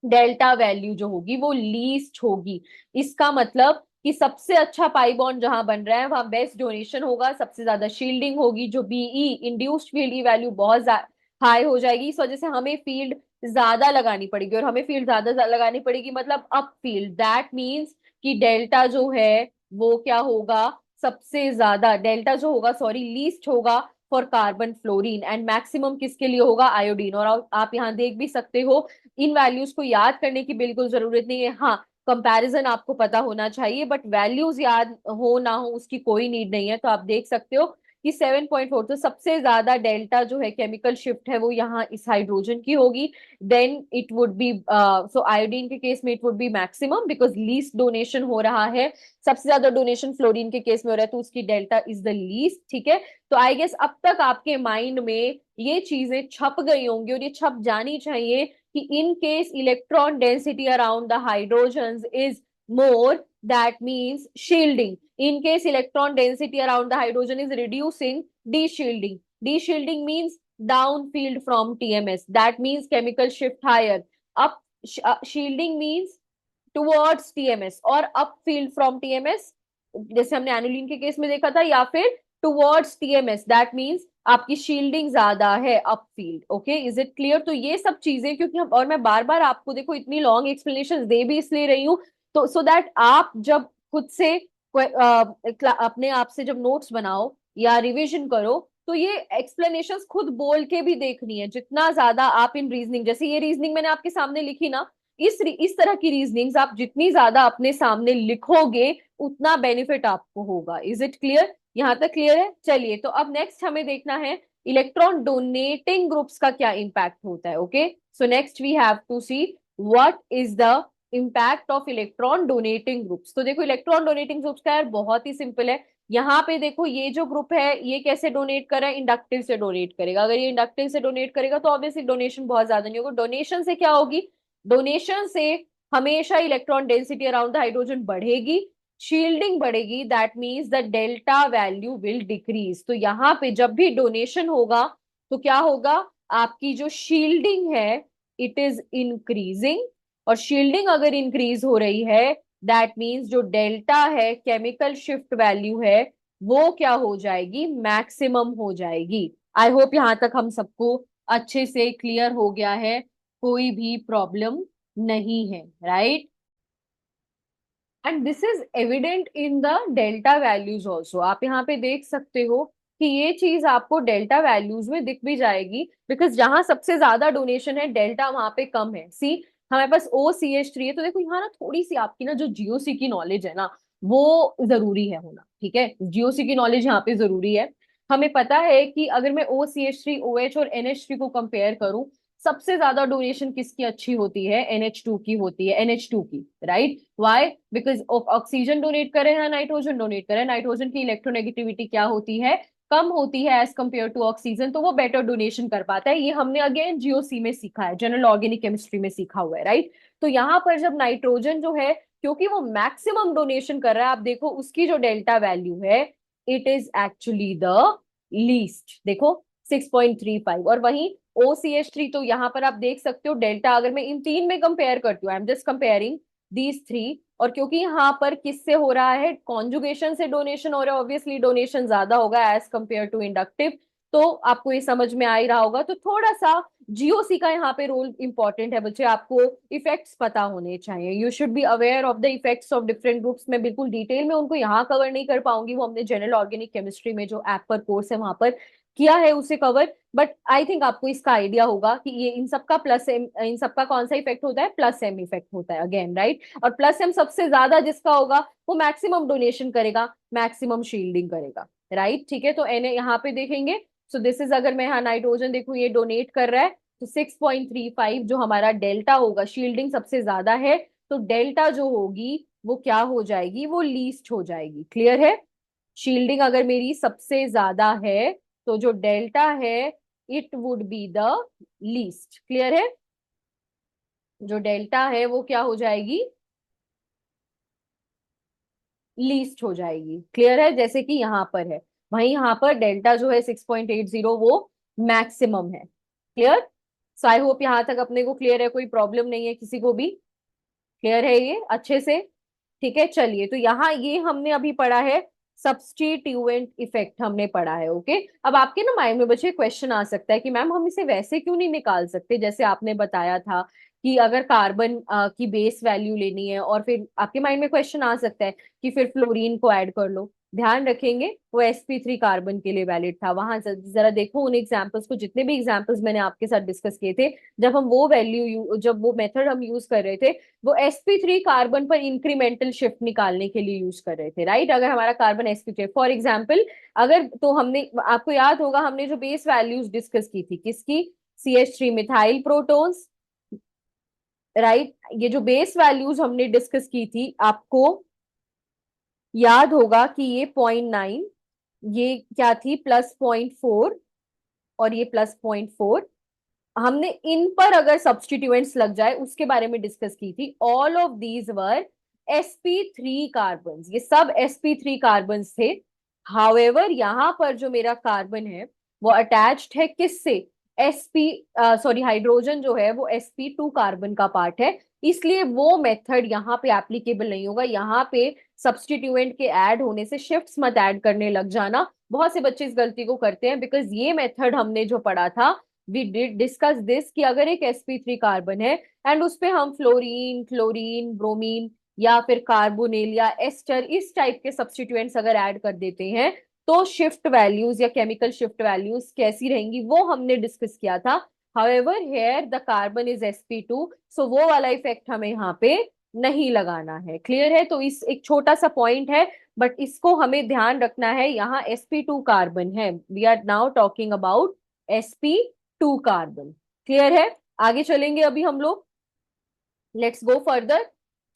डेल्टा वैल्यू जो होगी वो लीस्ट होगी। इसका मतलब कि सबसे अच्छा पाई बॉन्ड जहां बन रहा है वहां बेस्ट डोनेशन होगा, सबसे ज्यादा शील्डिंग होगी, जो बीई इंड्यूस्ड फील्ड की वैल्यू बहुत हाई हो जाएगी। इस वजह से हमें फील्ड ज्यादा लगानी पड़ेगी, और हमें फील्ड ज्यादा लगानी पड़ेगी मतलब अप फील्ड। दैट मीन्स कि डेल्टा जो है वो क्या होगा, सबसे ज्यादा डेल्टा जो होगा, सॉरी, लीस्ट होगा for carbon fluorine, and maximum किसके लिए होगा, आयोडीन। और आप यहाँ देख भी सकते हो, इन वैल्यूज को याद करने की बिल्कुल जरूरत नहीं है। हाँ, कंपैरिजन आपको पता होना चाहिए, बट वैल्यूज याद हो ना हो उसकी कोई नीड नहीं है। तो आप देख सकते हो कि 7.4, तो सबसे ज्यादा डेल्टा जो है केमिकल शिफ्ट है वो यहाँ इस हाइड्रोजन की होगी। Then it would be, so iodine के केस में it would be maximum because least donation हो रहा है। सबसे ज्यादा डोनेशन फ्लोरीन के केस में हो रहा है तो उसकी डेल्टा इज द लीस्ट, ठीक है। तो आई गेस अब तक आपके माइंड में ये चीजें छप गई होंगी और ये छप जानी चाहिए कि in case electron density around the hydrogens is more, that means shielding. In case electron density around the hydrogen is reducing, de-shielding. De-shielding means downfield from TMS. That means chemical shift higher. Up shielding means towards TMS, और upfield from TMS जैसे हमने annulene के case में देखा था, या फिर towards TMS, that means आपकी शील्डिंग ज्यादा है upfield. Okay, is it clear. तो ये सब चीजें, क्योंकि हम, और मैं बार बार आपको देखो इतनी लॉन्ग एक्सप्लेनेशन दे भी इसलिए रही हूँ तो सो दैट आप जब खुद से अपने आप से जब नोट्स बनाओ या रिविजन करो तो ये एक्सप्लेनेशंस खुद बोल के भी देखनी है। जितना ज्यादा आप इन रीजनिंग, जैसे ये रीजनिंग मैंने आपके सामने लिखी ना, इस तरह की रीजनिंग्स आप जितनी ज्यादा अपने सामने लिखोगे उतना बेनिफिट आपको होगा। Is it clear? यहां तक क्लियर है? चलिए, तो अब नेक्स्ट हमें देखना है इलेक्ट्रॉन डोनेटिंग ग्रुप्स का क्या इंपैक्ट होता है। Okay, so next we have to see what is the impact of electron donating groups. तो देखो, इलेक्ट्रॉन डोनेटिंग ग्रुप्स का यार बहुत ही सिंपल है। यहाँ पे देखो, ये जो ग्रुप है ये कैसे डोनेट कर रहा है? इंडक्टिव से डोनेट करेगा। अगर ये इंडक्टिव से डोनेट करेगा तो ऑब्वियसली डोनेशन बहुत ज्यादा नहीं होगा। डोनेशन से क्या होगी? डोनेशन से हमेशा electron density around the hydrogen बढ़ेगी, शील्डिंग बढ़ेगी, that means the delta value will decrease. तो यहाँ पे जब भी डोनेशन होगा तो क्या होगा? आपकी जो शील्डिंग है इट इज इंक्रीजिंग, और शील्डिंग अगर इंक्रीज हो रही है दैट मीन्स जो डेल्टा है, केमिकल शिफ्ट वैल्यू है, वो क्या हो जाएगी? मैक्सिमम हो जाएगी। आई होप यहां तक हम सबको अच्छे से क्लियर हो गया है, कोई भी प्रॉब्लम नहीं है, right? And this is evident in the delta values also. आप यहाँ पे देख सकते हो कि ये चीज आपको डेल्टा वैल्यूज में दिख भी जाएगी, बिकॉज जहां सबसे ज्यादा डोनेशन है डेल्टा वहां पे कम है। सी, हमारे पास OCH3 है, तो देखो यहाँ ना थोड़ी सी आपकी ना जो GOC की नॉलेज है ना, वो जरूरी है होना। ठीक है, GOC की नॉलेज यहाँ पे जरूरी है। हमें पता है कि अगर मैं OCH3, OH और NH3 को कंपेयर करूं, सबसे ज्यादा डोनेशन किसकी अच्छी होती है? NH2 की होती है, NH2 की, right? Why? Because oxygen donate करे हैं, नाइट्रोजन डोनेट करे, नाइट्रोजन की इलेक्ट्रोनेगेटिविटी क्या होती है? कम होती है एज कंपेयर टू ऑक्सीजन, तो वो बेटर डोनेशन कर पाता है। ये हमने अगेन GOC में सीखा है, जनरल ऑर्गेनिक केमिस्ट्री में सीखा हुआ है, राइट? तो यहाँ पर जब नाइट्रोजन जो है, क्योंकि वो मैक्सिमम डोनेशन कर रहा है, आप देखो उसकी जो डेल्टा वैल्यू है it is actually the least. देखो 6.35। और वहीं OCH3, तो यहाँ पर आप देख सकते हो डेल्टा, अगर मैं इन तीन में कंपेयर करती हूँ, I am just comparing these three, और क्योंकि यहाँ पर किससे हो रहा है? कॉन्जुगेशन से डोनेशन हो रहा है, ऑब्वियसली डोनेशन ज्यादा होगा एज कंपेयर टू इंडक्टिव। तो आपको ये समझ में आ ही रहा होगा। तो थोड़ा सा GOC का यहाँ पे रोल इंपॉर्टेंट है बच्चे, आपको इफेक्ट्स पता होने चाहिए। You should be aware of the effects of different groups. मैं बिल्कुल डिटेल में उनको यहाँ कवर नहीं कर पाऊंगी, वो हमने जनरल ऑर्गेनिक केमिस्ट्री में जो ऐप पर कोर्स है वहां पर किया है उसे कवर। बट आई थिंक आपको इसका आइडिया होगा कि ये इन सबका प्लस एम, इन सबका कौन सा इफेक्ट होता है? प्लस एम इफेक्ट होता है अगेन, राइट? और प्लस एम सबसे ज्यादा जिसका होगा वो मैक्सिमम डोनेशन करेगा, मैक्सिमम शील्डिंग करेगा, राइट? ठीक है, तो एन यहाँ पे देखेंगे। सो दिस इज, अगर मैं यहाँ नाइट्रोजन देखूं ये डोनेट कर रहा है, तो 6.35 जो हमारा डेल्टा होगा, शील्डिंग सबसे ज्यादा है, तो डेल्टा जो होगी वो क्या हो जाएगी? वो लीस्ट हो जाएगी। क्लियर है? शील्डिंग अगर मेरी सबसे ज्यादा है तो जो डेल्टा है it would be the least. Clear है? जो डेल्टा है वो क्या हो जाएगी? लीस्ट हो जाएगी। क्लियर है? जैसे कि यहाँ पर है, वहीं यहाँ पर डेल्टा जो है 6.80 वो मैक्सिमम है। क्लियर? सो आई होप यहाँ तक अपने को क्लियर है, कोई प्रॉब्लम नहीं है किसी को भी। क्लियर है ये अच्छे से? ठीक है, चलिए, तो यहाँ ये हमने अभी पढ़ा है, सब्स्टिट्यूएंट इफेक्ट हमने पढ़ा है। ओके, अब आपके ना माइंड में बच्चे क्वेश्चन आ सकता है कि मैम हम इसे वैसे क्यों नहीं निकाल सकते, जैसे आपने बताया था कि अगर कार्बन की बेस वैल्यू लेनी है, और फिर आपके माइंड में क्वेश्चन आ सकता है कि फिर फ्लोरीन को ऐड कर लो। ध्यान रखेंगे वो sp3 कार्बन के लिए वैलिड था। वहां जरा देखो उन एग्जाम्पल्स को, जितने भी एग्जाम्पल्स मैंने आपके साथ डिस्कस किए थे, जब हम वो वैल्यू, जब वो मेथड हम यूज कर रहे थे, वो sp3 कार्बन पर इंक्रीमेंटल शिफ्ट निकालने के लिए यूज कर रहे थे, राइट? अगर हमारा कार्बन sp3 फॉर एग्जाम्पल, अगर तो हमने, आपको याद होगा हमने जो बेस वैल्यूज डिस्कस की थी किसकी? CH3 methyl protons, right? ये जो बेस वैल्यूज हमने डिस्कस की थी, आपको याद होगा कि ये 0.9, ये क्या थी? +0.4, और ये +0.4। हमने इन पर अगर सब्स्टिट्यूएंट्स लग जाए उसके बारे में डिस्कस की थी। All of these were sp3 carbon, ये सब sp3 कार्बन थे। हाउएवर यहाँ पर जो मेरा कार्बन है वो अटैच्ड है किससे? sp, सॉरी, हाइड्रोजन जो है वो sp2 कार्बन का पार्ट है, इसलिए वो मेथड यहाँ पे एप्लीकेबल नहीं होगा। यहाँ पे सब्स्टिट्यूएंट के ऐड होने से शिफ्ट्स मत ऐड करने लग जाना। बहुत से बच्चे इस गलती को करते हैं, बिकॉज ये मेथड हमने जो पढ़ा था, वी डिड डिस्कस दिस, कि अगर एक sp3 कार्बन है एंड उस पे हम फ्लोरीन, क्लोरीन, ब्रोमीन या फिर कार्बोनिल या एस्टर, इस टाइप के सब्स्टिट्यूएंट्स अगर ऐड कर देते हैं, तो शिफ्ट वैल्यूज या केमिकल शिफ्ट वैल्यूज कैसी रहेंगी वो हमने डिस्कस किया था। However here the carbon is sp2, so वो वाला इफेक्ट हमें यहाँ पे नहीं लगाना है। क्लियर है? तो इस एक छोटा सा पॉइंट है, बट इसको हमें ध्यान रखना है। यहाँ sp2 कार्बन है, we are now talking about sp2 carbon. Clear है? आगे चलेंगे अभी हम लोग, लेट्स गो फर्दर।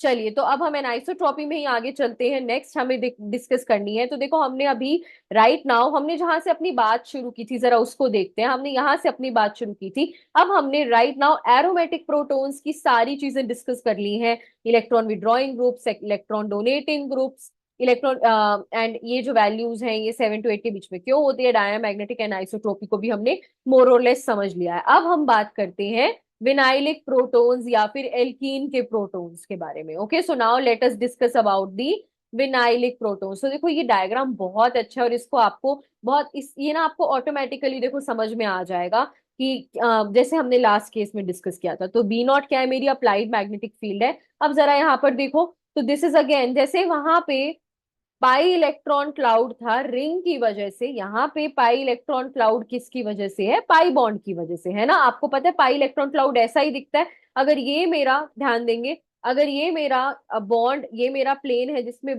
चलिए, तो अब हम एनाइसोट्रॉपी में ही आगे चलते हैं। नेक्स्ट हमें डिस्कस करनी है। तो देखो, हमने अभी राइट नाउ हमने जहां से अपनी बात शुरू की थी, जरा उसको देखते हैं। हमने यहां से अपनी बात शुरू की थी, अब हमने राइट नाउ एरोमेटिक प्रोटॉन्स की सारी चीजें डिस्कस कर ली हैं। Electron withdrawing groups, electron donating groups, electron and ये जो वैल्यूज हैं ये 7 to 8 के बीच में क्यों होती है, डायमैग्नेटिक एनाइसोट्रॉपी को भी हमने मोर और लेस समझ लिया है। अब हम बात करते हैं विनाइलिक प्रोटॉन्स या फिर एल्कीन के प्रोटॉन्स के बारे में। Okay, so now let us discuss about the vinylic protons. तो देखो, ये डायग्राम बहुत अच्छा है और इसको आपको बहुत इस ये ना आपको ऑटोमेटिकली देखो समझ में आ जाएगा कि जैसे हमने लास्ट केस में डिस्कस किया था। तो बी नॉट क्या है, मेरी अप्लाइड मैग्नेटिक फील्ड है। अब जरा यहाँ पर देखो, तो दिस इज अगेन जैसे वहां पे पाई इलेक्ट्रॉन क्लाउड था रिंग की वजह से, यहाँ पे पाई इलेक्ट्रॉन क्लाउड किसकी वजह से है, पाई बॉन्ड की वजह से, है ना। आपको पता है पाई इलेक्ट्रॉन क्लाउड ऐसा ही दिखता है। अगर ये मेरा, ध्यान देंगे, अगर ये मेरा बॉन्ड, ये मेरा प्लेन है जिसमें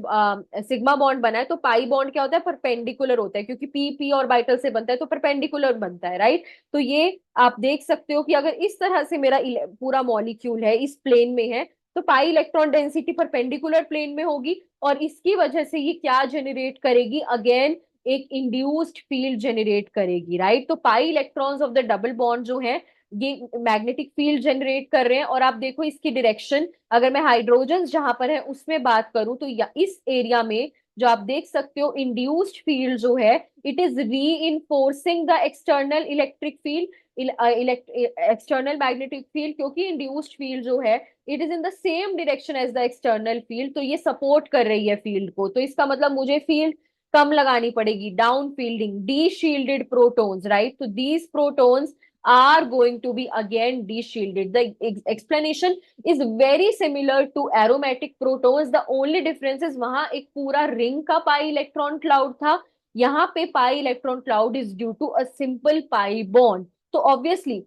सिग्मा बॉन्ड बना है, तो पाई बॉन्ड क्या होता है, परपेंडिकुलर होता है, क्योंकि पी पी ऑर्बिटल से बनता है तो परपेंडिकुलर बनता है, राइट। तो ये आप देख सकते हो कि अगर इस तरह से मेरा पूरा मॉलिक्यूल है, इस प्लेन में है, तो pi electron density perpendicular plane में होगी, और इसकी वजह से ये क्या जनरेट करेगी, अगेन एक इंड्यूस्ड फील्ड जनरेट करेगी, राइट। तो पाई electrons of the double bond जो है ये मैग्नेटिक फील्ड जनरेट कर रहे हैं। और आप देखो इसकी डायरेक्शन, अगर मैं हाइड्रोजन जहां पर है उसमें बात करूं, तो इस एरिया में जो आप देख सकते हो इंड्यूस्ड फील्ड जो है, it is reinforcing the external electric field, external magnetic field, क्योंकि इंड्यूस्ड फील्ड जो है it is in the same direction as the external field, तो ये सपोर्ट कर रही है फील्ड को। तो इसका मतलब मुझे फील्ड कम लगानी पड़ेगी, down fielding, deshielded protons, right. तो these protons are going to be again de-shielded. The explanation is very similar to aromatic protons. The only difference is वहां एक पूरा रिंग का पाई इलेक्ट्रॉन क्लाउड था, यहाँ पे pi electron cloud is due to a simple pi bond. तो obviously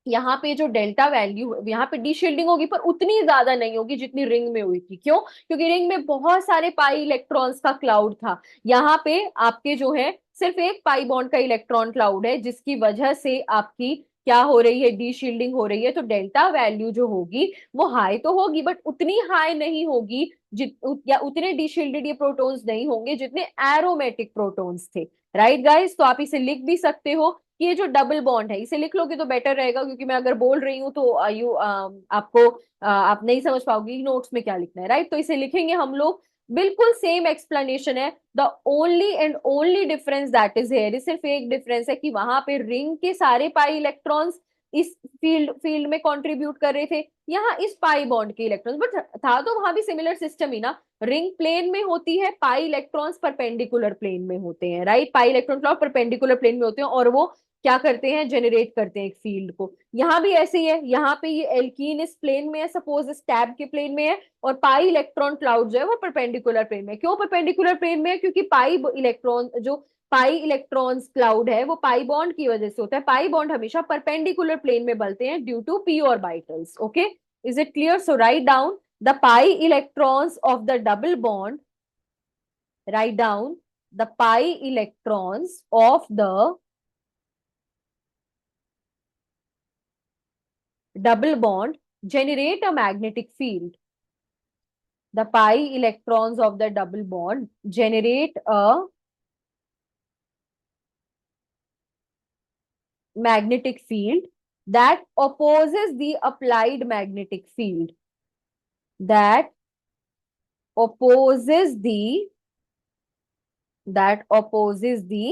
यहाँ पे जो डेल्टा वैल्यू, यहाँ पे डीशील्डिंग होगी पर उतनी ज्यादा नहीं होगी जितनी रिंग में हुई थी। क्यों? क्योंकि रिंग में बहुत सारे पाई इलेक्ट्रॉन्स का क्लाउड था, यहाँ पे आपके जो है सिर्फ एक पाई बॉन्ड का इलेक्ट्रॉन क्लाउड है, जिसकी वजह से आपकी क्या हो रही है, डीशील्डिंग हो रही है। तो डेल्टा वैल्यू जो होगी वो हाई तो होगी, बट उतनी हाई नहीं होगी या उतने डीशील्डेड ये प्रोटॉन्स नहीं होंगे जितने एरोमेटिक प्रोटॉन्स थे, राइट गाइस। तो आप इसे लिख भी सकते हो कि ये जो डबल बॉन्ड है, इसे लिख लोगे तो बेटर रहेगा, क्योंकि मैं अगर बोल रही हूँ तो आपको आप नहीं समझ पाओगी नोट्स में क्या लिखना है, राइट। तो इसे लिखेंगे हम लोग, बिल्कुल सेम एक्सप्लेनेशन है। The only and only difference that is here, सिर्फ एक डिफरेंस है कि वहां पे रिंग के सारे पाई इलेक्ट्रॉन्स इस फील्ड फील्ड में कंट्रीब्यूट कर रहे थे, यहाँ इस पाई बॉन्ड के इलेक्ट्रॉन्स, बट था तो वहां भी सिमिलर सिस्टम ही ना। रिंग प्लेन में होती है, पाई इलेक्ट्रॉन्स परपेंडिकुलर प्लेन में होते हैं, right. Pi electron cloud perpendicular plane में होते हैं और वो क्या करते हैं, जनरेट करते हैं एक फील्ड को। यहाँ भी ऐसे ही है, यहाँ पे ये एल्कीन इस प्लेन में है, सपोज इस टैब के प्लेन में है, और पाई इलेक्ट्रॉन क्लाउड जो है वो परपेंडिकुलर प्लेन में है। क्यों परपेंडिकुलर प्लेन में है? क्योंकि पाई इलेक्ट्रॉन्स क्लाउड है वो पाई बॉन्ड की वजह से होता है। पाई बॉन्ड हमेशा परपेंडिकुलर प्लेन में बनते हैं due to p orbitals. Okay, is it clear? So write down the pi electrons of the double bond, write down the pi electrons of the double bond generate a magnetic field. The pi electrons of the double bond generate a magnetic field that opposes the applied magnetic field. That opposes the that opposes the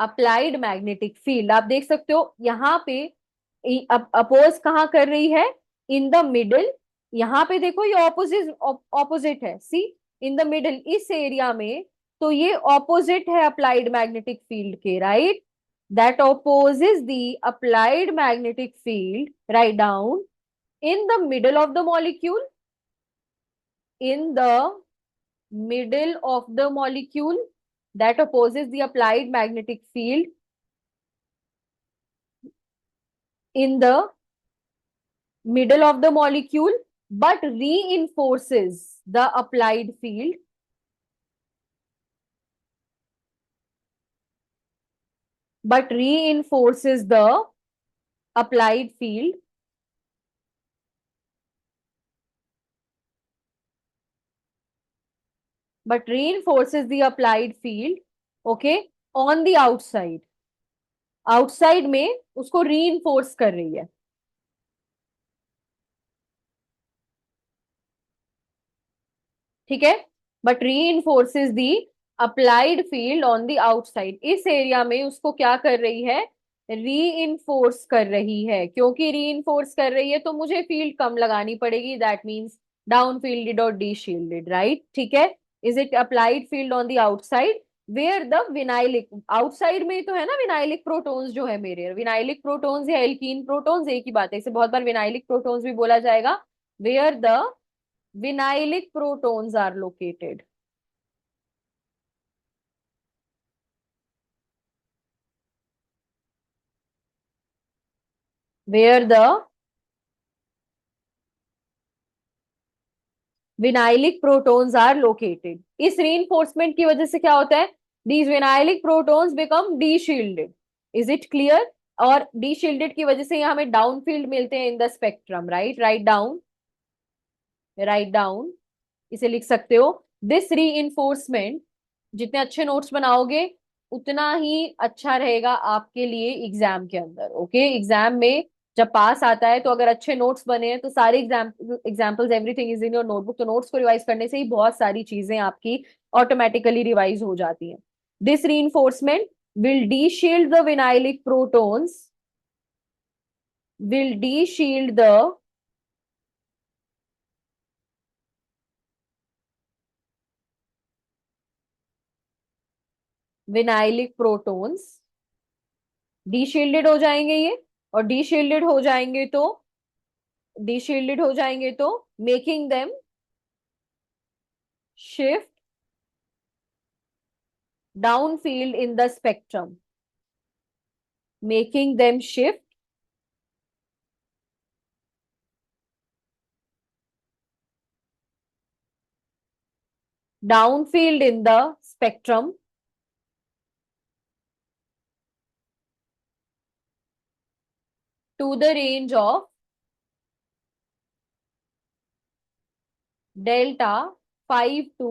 applied magnetic field. आप देख सकते हो यहाँ पे oppose कहाँ कर रही है, इन द मिडल। यहाँ पे देखो ये ऑपोजिट ऑपोजिट है, सी, इन द मिडल, इस एरिया में। तो ये ऑपोजिट है अप्लाइड मैग्नेटिक फील्ड के, right. That opposes the applied magnetic field, write down, in the middle of the molecule, in the middle of the molecule, that opposes the applied magnetic field in the middle of the molecule but reinforces the applied field but reinforces the applied field but reinforces the applied field, okay, on the outside. Outside में उसको reinforce कर रही है, ठीक है, but reinforces the applied field on the outside. इस area में उसको क्या कर रही है, रीइंफोर्स कर रही है। क्योंकि रीइंफोर्स कर रही है तो मुझे फील्ड कम लगानी पड़ेगी, दैट मींस डाउन फील्डेड और डी शील्डेड, राइट, ठीक है। Is it applied field on the outside where the vinylic, outside में तो है ना विनाइलिक प्रोटॉन्स जो है मेरे, विनाइलिक प्रोटॉन्स या एल्कीन प्रोटॉन्स एक ही बात है, इसे बहुत बार विनाइलिक प्रोटॉन्स भी बोला जाएगा। Where the vinylic protons are located, where the vinylic protons are located। इस reinforcement की वजह से क्या होता है, these vinylic protons become d-shielded, is it clear। और d-shielded की वजह से यहाँ हमें डाउन फील्ड मिलते हैं इन the spectrum, right, write down, write down, इसे लिख सकते हो। दिस रीइंफोर्समेंट, जितने अच्छे नोट्स बनाओगे उतना ही अच्छा रहेगा आपके लिए एग्जाम के अंदर, ओके। एग्जाम में जब पास आता है तो अगर अच्छे नोट्स बने हैं तो सारे examples everything is in your notebook, तो नोट्स को रिवाइज करने से ही बहुत सारी चीजें आपकी ऑटोमेटिकली रिवाइज हो जाती हैं। This reinforcement will D shield the vinylic protons, will D shield the vinylic protons, D shielded हो जाएंगे ये, और डी शील्डेड हो जाएंगे तो, डी शील्डेड हो जाएंगे तो making them shift down field in the spectrum, making them shift down field in the spectrum to the range of delta 5 to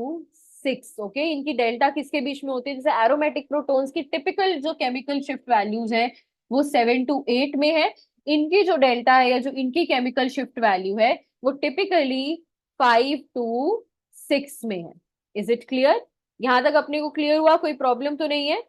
6, okay. इनकी डेल्टा किसके बीच में होती है, जैसे एरोमेटिक प्रोटॉन्स की टिपिकल जो केमिकल शिफ्ट वैल्यूज हैं वो 7 to 8 में है। इनकी जो डेल्टा है या जो इनकी केमिकल शिफ्ट वैल्यू है वो टिपिकली 5 to 6 में है। इज इट क्लियर, यहां तक अपने को क्लियर हुआ, कोई प्रॉब्लम तो नहीं है।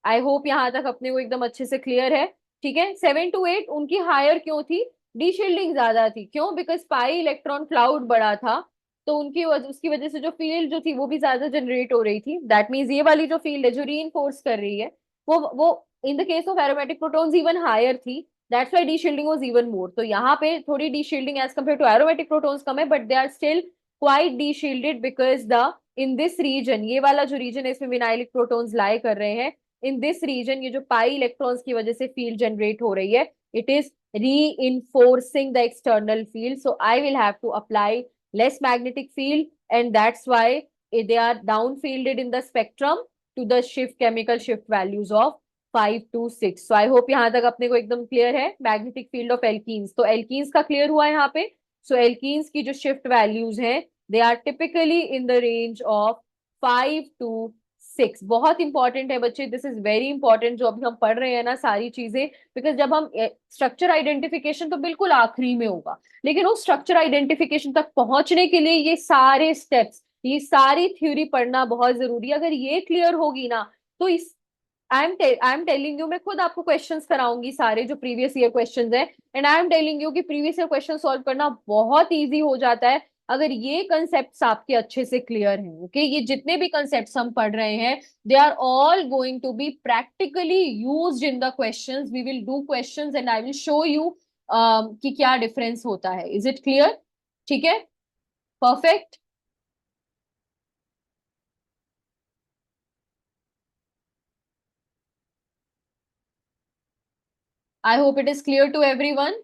आई होप यहां तक अपने को एकदम अच्छे से क्लियर है, ठीक है। 7 to 8 उनकी हायर क्यों थी, डी शील्डिंग ज्यादा थी, क्यों, बिकॉज पाई इलेक्ट्रॉन क्लाउड बड़ा था, तो उनकी उसकी वजह से जो फील्ड जो थी वो भी ज्यादा जनरेट हो रही थी। दैट मीन्स ये वाली जो फील्ड है जो रीइंफोर्स कर रही है वो in the case of aromatic protons even higher थी, that's why deshielding was even more. तो यहाँ पे थोड़ी deshielding as compared to aromatic protons कम है, but they are still quite deshielded because the in this region, ये वाला जो रीजन है इसमें विनाइलिक प्रोटॉन्स लाई कर रहे हैं, इन दिस रीजन ये जो पाई इलेक्ट्रॉन्स की वजह से फील्ड जनरेट हो रही है, it is reinforcing the external field, so I will have to apply less magnetic field, and that's why they are downfielded in the spectrum to the shift chemical shift values of 5 to 6। so I hope यहाँ तक अपने को एकदम clear है magnetic field of alkenes. तो alkenes का clear हुआ यहाँ पे। सो एल्कीन्स की जो शिफ्ट वैल्यूज हैं they are typically in the range of 5 to 6। बहुत इंपॉर्टेंट है बच्चे, दिस इज वेरी इंपॉर्टेंट जो अभी हम पढ़ रहे हैं ना सारी चीजें, बिकॉज जब हम स्ट्रक्चर आइडेंटिफिकेशन तो बिल्कुल आखिरी में होगा, लेकिन उस स्ट्रक्चर आइडेंटिफिकेशन तक पहुंचने के लिए ये सारे स्टेप्स, ये सारी थ्योरी पढ़ना बहुत जरूरी है। अगर ये क्लियर होगी ना तो इस आई एम टेलिंग यू, मैं खुद आपको क्वेश्चंस कराऊंगी सारे जो प्रीवियस ईयर क्वेश्चंस हैं, and I am telling you कि प्रीवियस ईयर क्वेश्चन सॉल्व करना बहुत इजी हो जाता है अगर ये कंसेप्ट्स आपके अच्छे से क्लियर हैं, ओके। ये जितने भी कंसेप्ट्स हम पढ़ रहे हैं they are all going to be practically used in the questions, we will do questions and I will show you कि क्या डिफरेंस होता है। इज इट क्लियर, ठीक है, perfect. I hope it is clear to everyone.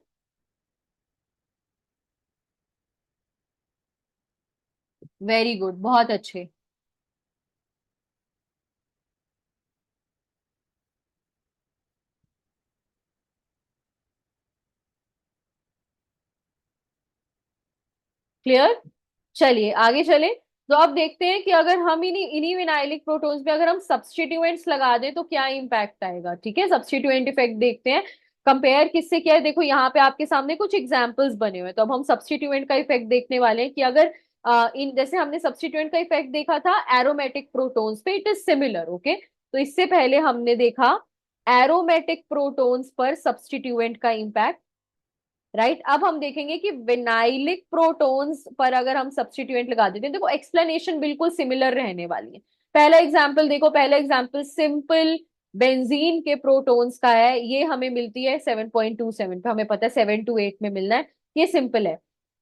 Very good, बहुत अच्छे। Clear. चलिए आगे चले। तो अब देखते हैं कि अगर हम इन्हीं इन्हीं विनाइलिक प्रोटॉन्स पे अगर हम सब्स्टिट्यूएंट्स लगा दें तो क्या इंपैक्ट आएगा। ठीक है, सब्स्टिट्यूएंट इफेक्ट देखते हैं। कंपेयर किससे किया है, देखो यहाँ पे आपके सामने कुछ एग्जांपल्स बने हुए हैं। तो अब हम सब्स्टिट्यूएंट का इफेक्ट देखने वाले हैं कि अगर इन जैसे हमने सब्स्टिट्यूएंट का इफेक्ट देखा था एरोमेटिक प्रोटॉन्स पे, इट इज सिमिलर। ओके, तो इससे पहले हमने देखा एरोमेटिक प्रोटॉन्स पर सब्स्टिट्यूएंट का इम्पैक्ट। राइट, अब हम देखेंगे कि विनाइलिक प्रोटॉन्स पर अगर हम सब्स्टिट्यूएंट लगा देते हैं, देखो एक्सप्लेनेशन बिल्कुल सिमिलर रहने वाली है। पहला एग्जांपल देखो, पहला एग्जांपल सिंपल बेंजीन के प्रोटॉन्स का है। ये हमें मिलती है 7.27 पे, हमें पता है 7 to 8 में मिलना है। ये सिंपल है।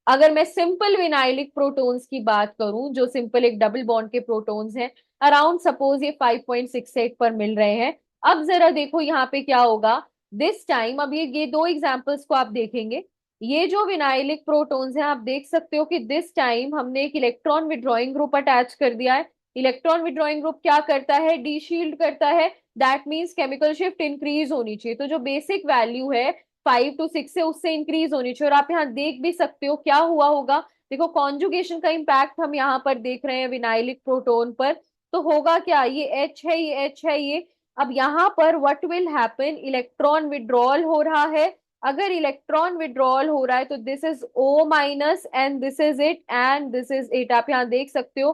अगर मैं सिंपल विनाइलिक प्रोटॉन्स की बात करूं, जो सिंपल एक डबल बॉन्ड के प्रोटॉन्स हैं, अराउंड सपोज ये 5.68 पर मिल रहे हैं। अब जरा देखो यहाँ पे क्या होगा दिस टाइम। अब ये दो एग्जांपल्स को आप देखेंगे, ये जो विनाइलिक प्रोटॉन्स हैं, आप देख सकते हो कि दिस टाइम हमने एक इलेक्ट्रॉन विड्रॉइंग ग्रुप अटैच कर दिया है। इलेक्ट्रॉन विड्रॉइंग ग्रुप क्या करता है, डीशील्ड करता है। That means chemical shift increase होनी चाहिए। तो जो बेसिक वैल्यू है 5 to 6 से उससे इंक्रीज होनी चाहिए। और आप यहाँ देख भी सकते हो क्या हुआ होगा। देखो कॉन्जुगेशन का इम्पैक्ट हम यहाँ पर देख रहे हैं विनाइलिक प्रोटोन पर। तो होगा क्या, ये एच है, ये एच है, ये। अब यहाँ पर what will happen, electron withdrawal हो रहा है। अगर इलेक्ट्रॉन विड्रॉल हो रहा है तो this is O minus and this is it and this is it, आप यहाँ देख सकते हो।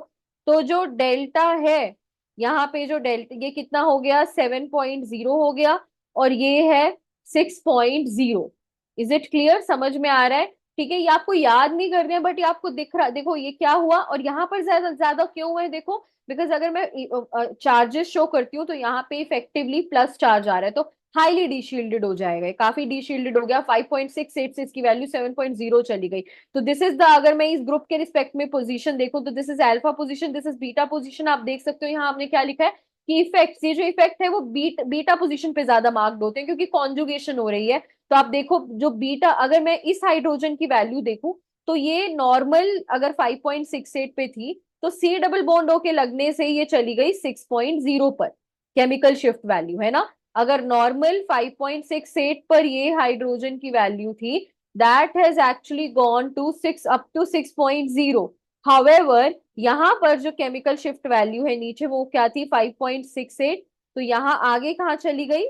तो जो डेल्टा है, यहाँ पे जो डेल्टा, ये कितना हो गया, 7.0 हो गया। और ये है 6.0। इज इट क्लियर, समझ में आ रहा है। ठीक है, ये आपको याद नहीं करने हैं, बट ये आपको दिख रहा, देखो ये क्या हुआ और यहाँ पर ज्यादा ज्यादा क्यों हुआ है, देखो बिकॉज अगर मैं चार्जेस शो करती हूँ तो यहाँ पे इफेक्टिवली प्लस चार्ज आ रहा है, तो हाईली डीशील्डेड हो जाएगा। ये काफी डीशील्डेड हो गया, 5.68 से इसकी वैल्यू 7.0 चली गई। तो दिस इज द, अगर मैं इस ग्रुप के रिस्पेक्ट में पोजीशन देखूं तो this is alpha position, this is beta position. आप देख सकते हो यहाँ हमने क्या लिखा है कि इफेक्ट, ये जो इफेक्ट है वो बीटा पोजीशन पे ज्यादा मार्क्ड होते हैं क्योंकि कॉन्जुगेशन हो रही है। तो आप देखो जो बीटा, अगर मैं इस हाइड्रोजन की वैल्यू देखूं तो ये नॉर्मल अगर 5.68 पे थी तो सी डबल बॉन्ड के लगने से ये चली गई 6.0 पर। केमिकल शिफ्ट वैल्यू है ना, अगर नॉर्मल 5.68 पर ये हाइड्रोजन की वैल्यू थी, that has actually gone to 6 up to 6.0। However यहाँ पर जो केमिकल शिफ्ट वैल्यू है नीचे वो क्या थी, 5.68। तो यहाँ आगे कहाँ चली गई,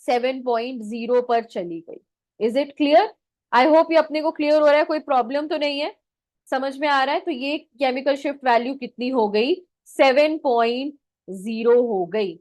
7.0 पर चली गई। Is it clear, I hope ये अपने को क्लियर हो रहा है, कोई प्रॉब्लम तो नहीं है, समझ में आ रहा है। तो ये केमिकल शिफ्ट वैल्यू कितनी हो गई, 7.0 हो गई।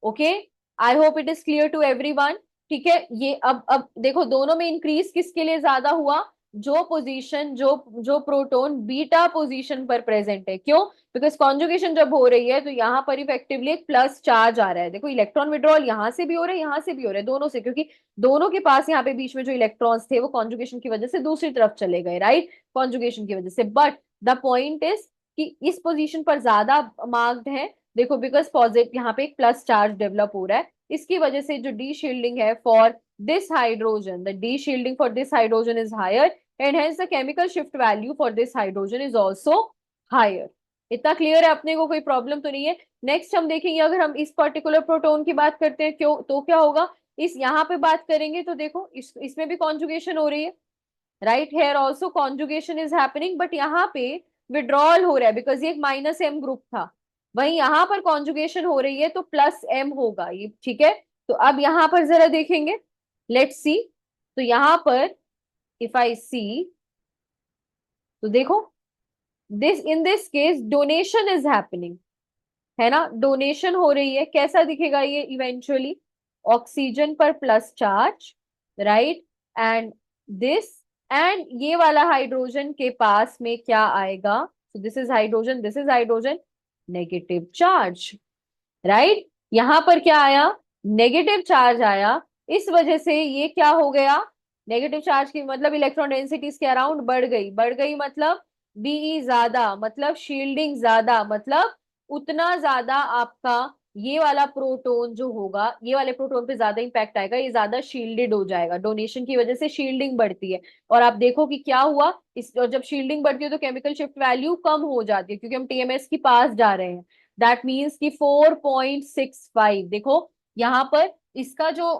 Okay, I hope it is clear to everyone. ठीक है, ये अब देखो दोनों में इंक्रीज किसके लिए ज्यादा हुआ, जो पोजीशन, जो प्रोटॉन बीटा पोजीशन पर प्रेजेंट है। क्यों, बिकॉज कॉन्जुगेशन जब हो रही है तो यहाँ पर इफेक्टिवली एक प्लस चार्ज आ रहा है। देखो इलेक्ट्रॉन विड्रॉल यहाँ से भी हो रहा है, यहाँ से भी हो रहा है, दोनों से, क्योंकि दोनों के पास यहाँ पे बीच में जो इलेक्ट्रॉन्स थे वो कॉन्जुगेशन की वजह से दूसरी तरफ चले गए, राइट, कॉन्जुगेशन की वजह से। बट द पॉइंट इज कि इस पोजीशन पर ज्यादा मार्क्ड है। देखो बिकॉज पॉजिटिव यहाँ पे एक प्लस चार्ज डेवलप हो रहा है, इसकी वजह से जो डी शील्डिंग है for this hydrogen, the deshielding for this hydrogen is higher and hence the chemical shift value for this hydrogen is also higher. इतना क्लियर है अपने को, कोई प्रॉब्लम तो नहीं है। नेक्स्ट हम देखेंगे, अगर हम इस पर्टिकुलर प्रोटोन की बात करते हैं क्यों, तो क्या होगा, इस यहाँ पे बात करेंगे तो देखो इसमें भी कॉन्जुगेशन हो रही है, right, here also conjugation is happening, but यहाँ पे विड्रॉल हो रहा है बिकॉज ये एक माइनस एम ग्रुप था। वहीं यहाँ पर कॉन्जुगेशन हो रही है तो प्लस एम होगा ये, ठीक है। तो अब यहाँ पर जरा देखेंगे, लेट्स सी। तो यहाँ पर इफ आई सी, तो देखो this in this case donation is happening, है ना, डोनेशन हो रही है। कैसा दिखेगा ये इवेंचुअली, ऑक्सीजन पर plus charge, right, and this, and ये वाला हाइड्रोजन के पास में क्या आएगा, so this is hydrogen, this is hydrogen, negative charge, right. यहां पर क्या आया, नेगेटिव चार्ज आया। इस वजह से ये क्या हो गया, नेगेटिव चार्ज की मतलब इलेक्ट्रॉन डेंसिटी इसके अराउंड बढ़ गई, बढ़ गई मतलब बीई ज्यादा, मतलब शील्डिंग ज्यादा, मतलब उतना ज्यादा आपका ये वाला प्रोटोन जो होगा, ये वाले प्रोटोन पे ज्यादा इंपैक्ट आएगा, ये ज्यादा शील्डेड हो जाएगा, डोनेशन की वजह से शील्डिंग बढ़ती है। और आप देखो कि क्या हुआ, इस और जब शील्डिंग बढ़ती है तो केमिकल शिफ्ट वैल्यू कम हो जाती है, क्योंकि हम टीएमएस की पास जा रहे हैं। दैट मीन्स कि 4.65, देखो यहाँ पर इसका जो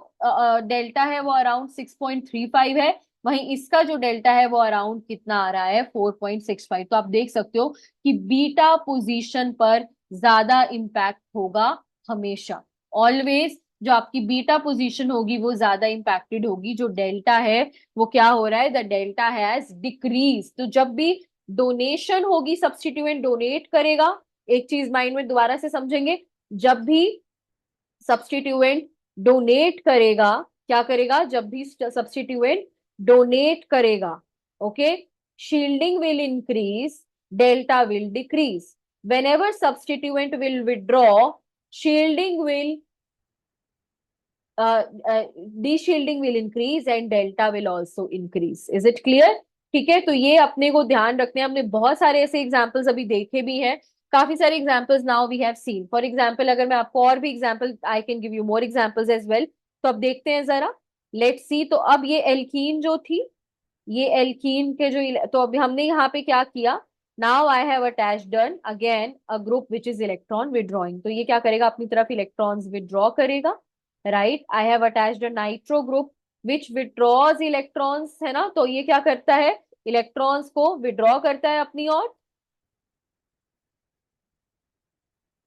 डेल्टा है वो अराउंड 6.35 है, वहीं इसका जो डेल्टा है वो अराउंड कितना आ रहा है, 4.65। तो आप देख सकते हो कि बीटा पोजीशन पर ज्यादा इम्पैक्ट होगा हमेशा, ऑलवेज। जो आपकी बीटा पोजीशन होगी वो ज्यादा इंपैक्टेड होगी, जो डेल्टा है वो क्या हो रहा है, द डेल्टा हैज डिक्रीज। तो जब भी डोनेशन होगी, सब्स्टिट्यूएंट डोनेट करेगा, एक चीज माइंड में दोबारा से समझेंगे, जब भी सब्स्टिट्यूएंट डोनेट करेगा, क्या करेगा, जब भी सब्स्टिट्यूएंट डोनेट करेगा, okay, shielding will increase, delta will decrease. whenever substituent will withdraw, shielding will uh, uh, de-shielding will increase and delta will also increase. Is it clear? ठीक है, तो ये अपने को ध्यान रखने हैं। हमने बहुत सारे ऐसे एग्जाम्पल्स अभी देखे भी हैं, काफी सारे examples now we have seen. For example अगर मैं आपको और भी example, I can give you more examples as well. तो अब देखते हैं जरा, लेट्स सी। तो अब ये एल्कीन जो थी, ये एल्कीन के जो, तो अभी हमने यहाँ पे क्या किया, now I have attached done again a group which is electron withdrawing. तो ये क्या करेगा, अपनी तरफ इलेक्ट्रॉन्स विड्रॉ करेगा, right. I have attached a nitro group which withdraws electrons, है ना। तो ये क्या करता है, इलेक्ट्रॉन्स को विड्रॉ करता है अपनी ओर।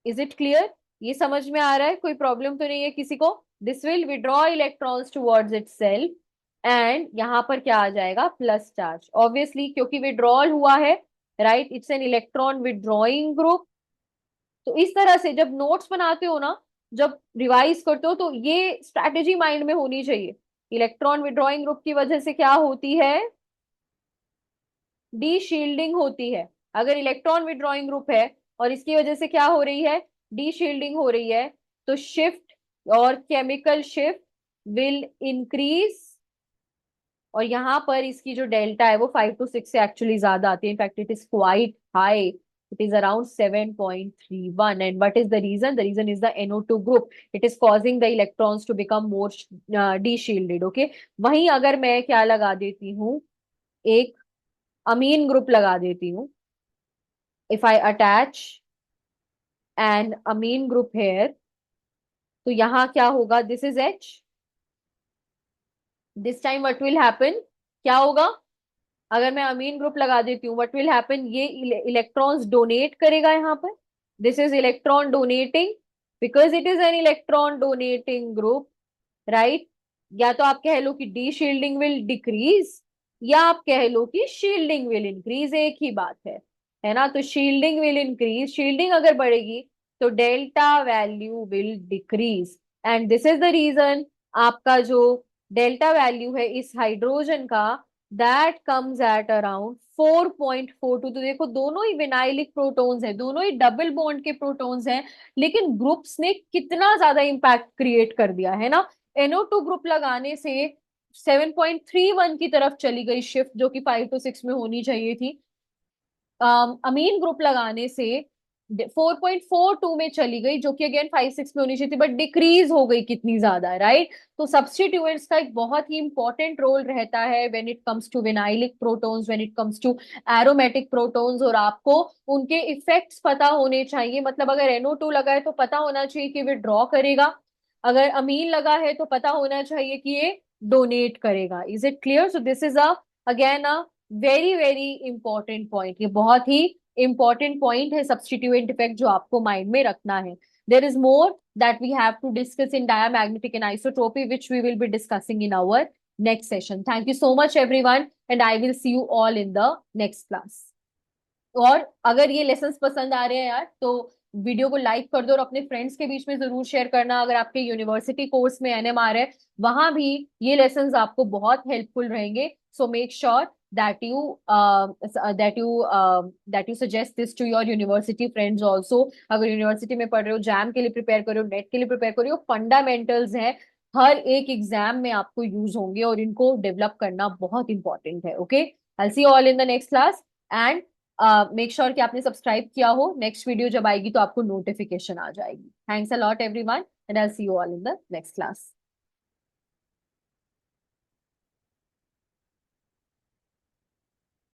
इज इट क्लियर, ये समझ में आ रहा है, कोई प्रॉब्लम तो नहीं है किसी को। This will withdraw electrons towards itself, and यहां पर क्या आ जाएगा, प्लस चार्ज, ऑब्वियसली क्योंकि विड्रॉल हुआ है, right. It's an electron withdrawing group. तो इस तरह से जब नोट्स बनाते हो ना, जब रिवाइज करते हो, तो ये स्ट्रैटेजी माइंड में होनी चाहिए। इलेक्ट्रॉन विड्रॉइंग ग्रुप की वजह से क्या होती है, डी शील्डिंग होती है। अगर इलेक्ट्रॉन विड्रॉइंग ग्रुप है और इसकी वजह से क्या हो रही है, डी शील्डिंग हो रही है, तो शिफ्ट और केमिकल शिफ्ट विल इंक्रीज। और यहां पर इसकी जो डेल्टा है वो 5 to 6 से एक्चुअली ज्यादा आती है, in fact it is quite high, it is around 7.31। And what is the reason is the NO2 group, it is causing the electrons to become more deshielded, okay. वहीं अगर मैं क्या लगा देती हूँ, एक अमीन ग्रुप लगा देती हूँ, if I attach an amine group here, तो यहां क्या होगा, this is H, this time what will happen, क्या होगा, अगर मैं अमीन ग्रुप लगा देती हूँ, व्हाट विल हैपन, ये इलेक्ट्रॉन्स डोनेट करेगा यहाँ पर, this is electron donating, because it is an electron donating group, right. या तो आप कह लो कि डी शील्डिंग विल डिक्रीज, या आप कह लो कि शील्डिंग विल इंक्रीज, एक ही बात है ना। तो शील्डिंग विल इंक्रीज, शील्डिंग अगर बढ़ेगी तो delta value will decrease, and this is the reason आपका जो डेल्टा वैल्यू है इस हाइड्रोजन का, दैट कम्स एट अराउंड 4.42। तो देखो दोनों ही विनाइलिक प्रोटॉन्स हैं, दोनों ही डबल बॉन्ड के प्रोटॉन्स हैं, लेकिन ग्रुप्स ने कितना ज्यादा इंपैक्ट क्रिएट कर दिया है ना। NO2 ग्रुप लगाने से 7.31 की तरफ चली गई शिफ्ट, जो कि 5 to 6 में होनी चाहिए थी। अमीन ग्रुप लगाने से 4.42 में चली गई, जो कि अगेन 5-6 में होनी चाहिए थी, बट डिक्रीज हो गई कितनी ज्यादा, राइट। तो सब्स्टिट्यूएंट्स का एक बहुत ही इंपॉर्टेंट रोल रहता है when it comes to vinylic protons, when it comes to aromatic protons, और आपको उनके इफेक्ट्स पता होने चाहिए। मतलब अगर NO2 लगा है तो पता होना चाहिए कि वे ड्रॉ करेगा, अगर अमीन लगा है तो पता होना चाहिए कि ये डोनेट करेगा। Is it clear, so this is again a very very important point, ये बहुत ही इंपॉर्टेंट पॉइंट है सब्स्टिट्यूएंट इफेक्ट, जो आपको माइंड में रखना है। There is more that we have to discuss in diamagnetic anisotropy, which we will be discussing in our next session. Thank you so much everyone, and I will see you all in the next class. और अगर ये lessons पसंद आ रहे हैं यार, तो video को like कर दो, और अपने फ्रेंड्स के बीच में जरूर शेयर करना। अगर आपके यूनिवर्सिटी कोर्स में NMR है, वहां भी ये लेसन्स आपको बहुत हेल्पफुल रहेंगे। So make sure that you that you suggest this to your university friends also। अगर यूनिवर्सिटी में पढ़ रहे हो, जैम के लिए प्रिपेयर करो, नेट के लिए प्रिपेयर करो, फंडामेंटल्स हैं, हर एक एग्जाम में आपको यूज होंगे, और इनको डेवलप करना बहुत इंपॉर्टेंट है, okay. I see you all in the next class, and make sure कि आपने सब्सक्राइब किया हो, नेक्स्ट वीडियो जब आएगी तो आपको नोटिफिकेशन आ जाएगी। Thanks a lot everyone, and I see you all in the next class.